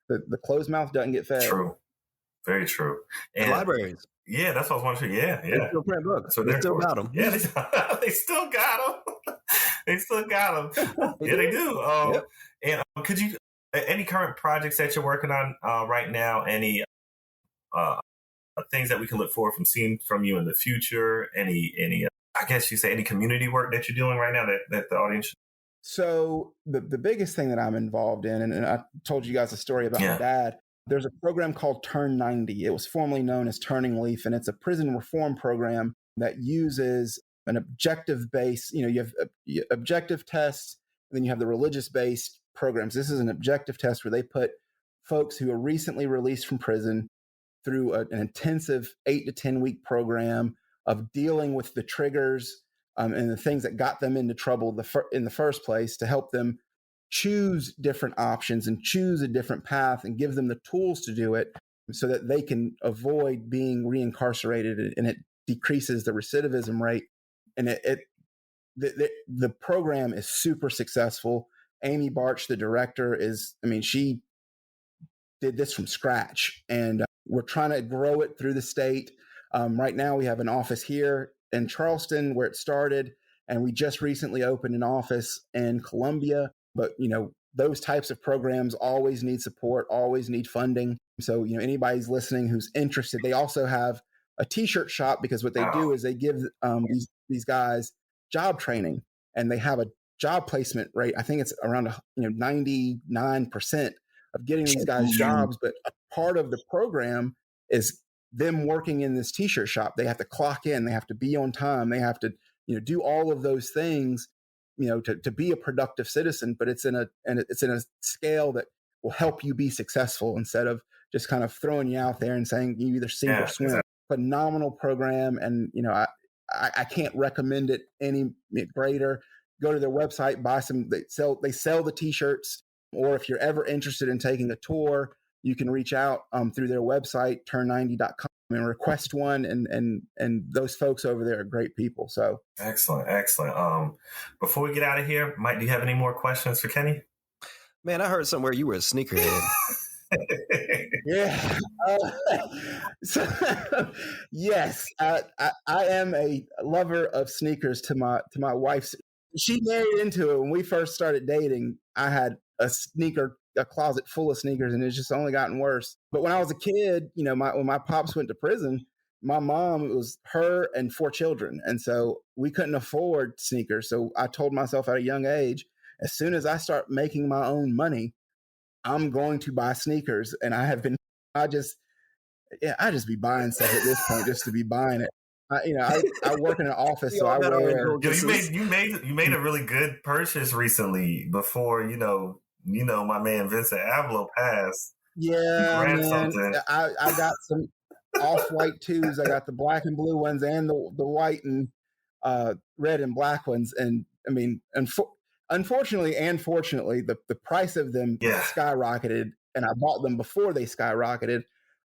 The closed mouth doesn't get fed. True, very true. And libraries. Yeah, that's what I was wondering. Yeah. They still print books. So they still got them. Yeah, they still got them. They still got them. Yeah, they do. Yep. And could you any current projects that you're working on right now? Any things that we can look forward from seeing from you in the future? Any I guess you say any community work that you're doing right now that the audience should... So the biggest thing that I'm involved in, and I told you guys a story about my dad. There's a program called Turn 90. It was formerly known as Turning Leaf, and it's a prison reform program that uses an objective-based, you have objective tests, and then you have the religious-based programs. This is an objective test where they put folks who are recently released from prison through an intensive 8 to 10 week program of dealing with the triggers and the things that got them into trouble in the first place, to help them choose different options and choose a different path, and give them the tools to do it so that they can avoid being reincarcerated, and it decreases the recidivism rate. And the program is super successful. Amy Barch, the director, she did this from scratch, and we're trying to grow it through the state. Right now we have an office here in Charleston where it started, and we just recently opened an office in Columbia. But, those types of programs always need support, always need funding. So, anybody's listening who's interested, they also have a t-shirt shop, because what they do is they give these guys job training, and they have a job placement rate. I think it's around 99% of getting these guys jobs. But a part of the program is them working in this t-shirt shop. They have to clock in, they have to be on time, they have to do all of those things to be a productive citizen. But it's in a scale that will help you be successful, instead of just kind of throwing you out there and saying you either sink or swim. Exactly. Phenomenal program, and I can't recommend it any greater. Go to their website, buy some. They sell the t-shirts, or if you're ever interested in taking a tour, you can reach out through their website, turn90.com, and request one. And those folks over there are great people. So excellent. Before we get out of here, Mike, do you have any more questions for Kenny? Man, I heard somewhere you were a sneakerhead. Yeah. Yes, I am a lover of sneakers to my wife's. She married into it. When we first started dating, I had a closet full of sneakers, and it's just only gotten worse. But when I was a kid, when my pops went to prison, my mom, it was her and 4 children. And so we couldn't afford sneakers. So I told myself at a young age, as soon as I start making my own money, I'm going to buy sneakers. And I just be buying stuff at this point just to be buying it. I work in an office, so I wear. You made a really good purchase recently before my man Vincent Avilo passed. Yeah, man. I got some off-white twos. I got the black and blue ones and the white and red and black ones. And I mean, unfortunately and fortunately, the price of them skyrocketed, and I bought them before they skyrocketed.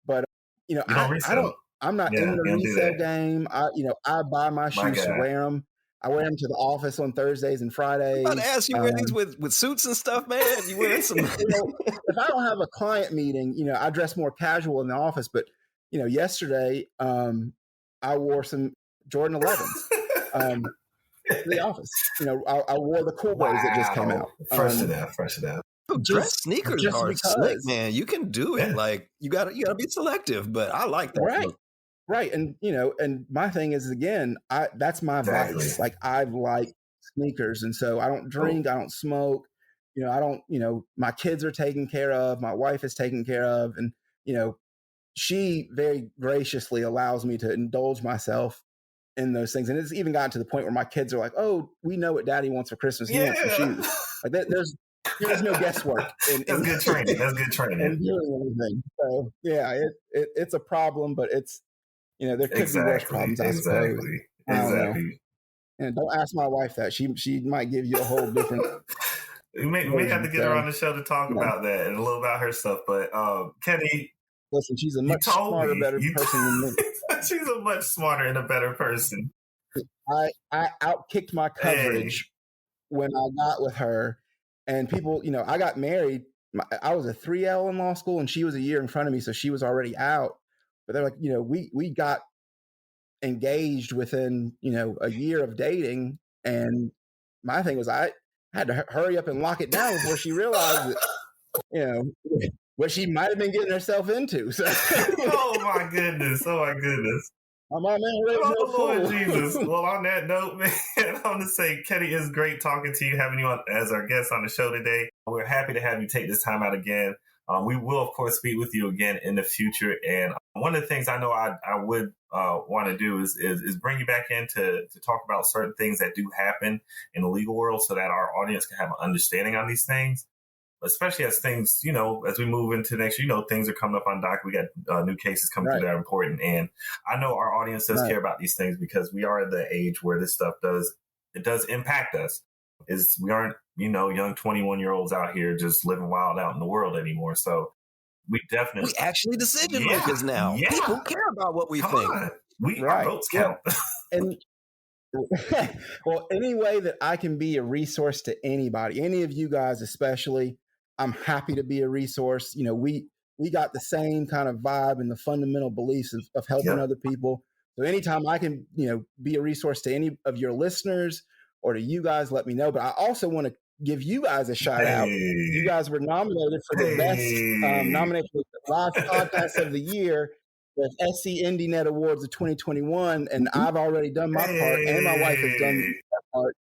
But I'm not in the resale game. I buy my shoes to wear them. I wear them to the office on Thursdays and Fridays. I'm about to ask you, wear these with suits and stuff, man? You wearing some? If I don't have a client meeting, I dress more casual in the office. But yesterday I wore some Jordan 11s to the office. I wore the Cool Boys that just came out. Fresh to death. Dress sneakers are slick, man. You can do it. Yeah. Like you gotta be selective, but I like that. Right. look. Right. And, and my thing is, again, that's my Exactly. vice. Like, I like sneakers. And so I don't drink, I don't smoke, I don't, my kids are taken care of. My wife is taken care of. And, she very graciously allows me to indulge myself in those things. And it's even gotten to the point where my kids are like, oh, we know what daddy wants for Christmas. He wants some shoes. Like there's no guesswork. That's good training. That's good training. And doing anything. So yeah, it's a problem, but it's, there could be worse problems, I suppose. Exactly. And don't ask my wife that. She might give you a whole different. we may have to get her on the show to talk about that and a little about her stuff. But Kenny, listen, she's a much smarter, better person than me. She's a much smarter and a better person. I outkicked my coverage when I got with her, and people, I got married. I was a 3L in law school, and she was a year in front of me, so she was already out. But they're like, we got engaged within, a year of dating. And my thing was I had to hurry up and lock it down before she realized that, what she might have been getting herself into. So. Oh my goodness. My man oh, Lord Jesus. Well, on that note, man, I'm going to say, Kenny, it's great talking to you, having you on as our guest on the show today. We're happy to have you take this time out again. We will, of course, speak with you again in the future. And one of the things I know I would want to do is bring you back in to talk about certain things that do happen in the legal world so that our audience can have an understanding on these things, especially as things, as we move into next year, things are coming up on dock. We got new cases coming through that are important. And I know our audience does care about these things because we are at the age where this stuff does impact us. We aren't, young 21-year-olds out here just living wild out in the world anymore. So we actually decision makers now. Yeah. People care about what we think. Our votes count. And well, any way that I can be a resource to anybody, any of you guys especially, I'm happy to be a resource. We got the same kind of vibe and the fundamental beliefs of helping other people. So anytime I can, be a resource to any of your listeners or to you guys, let me know. But I also want to give you guys a shout out. You guys were nominated for the best, nominated for the live podcast of the year, the SC IndieNet Awards of 2021. And I've already done my part, and my wife has done her part.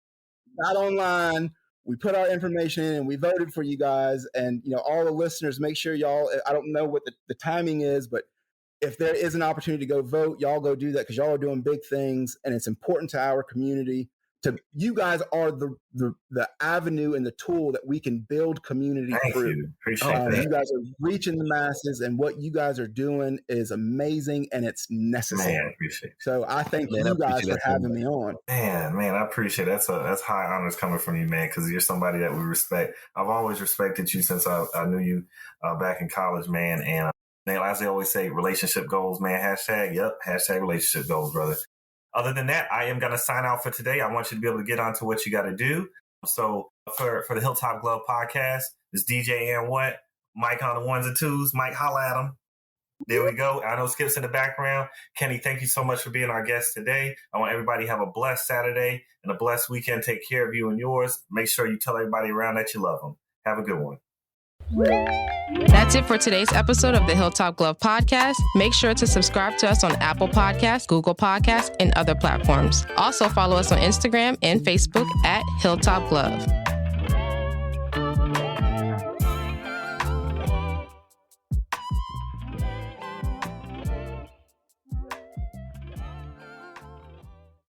Got online, we put our information in, and we voted for you guys. And, all the listeners, make sure y'all, I don't know what the timing is, but if there is an opportunity to go vote, y'all go do that because y'all are doing big things, and it's important to our community. You guys are the avenue and the tool that we can build community through. You. Appreciate that. You guys are reaching the masses, and what you guys are doing is amazing, and it's necessary. Man, I appreciate it. So I thank you guys for having me on. Man, I appreciate it. That's high honors coming from you, man, because you're somebody that we respect. I've always respected you since I knew you back in college, man. And as they always say, relationship goals, man. Hashtag relationship goals, brother. Other than that, I am going to sign out for today. I want you to be able to get on to what you got to do. So for the Hilltop Glove podcast, it's DJ and what? Mike on the ones and twos. Mike, holla at him. There we go. I know Skip's in the background. Kenny, thank you so much for being our guest today. I want everybody to have a blessed Saturday and a blessed weekend. Take care of you and yours. Make sure you tell everybody around that you love them. Have a good one. That's it for today's episode of the Hilltop Glove Podcast. Make sure to subscribe to us on Apple Podcasts, Google Podcasts, and other platforms. Also follow us on Instagram and Facebook at Hilltop Glove.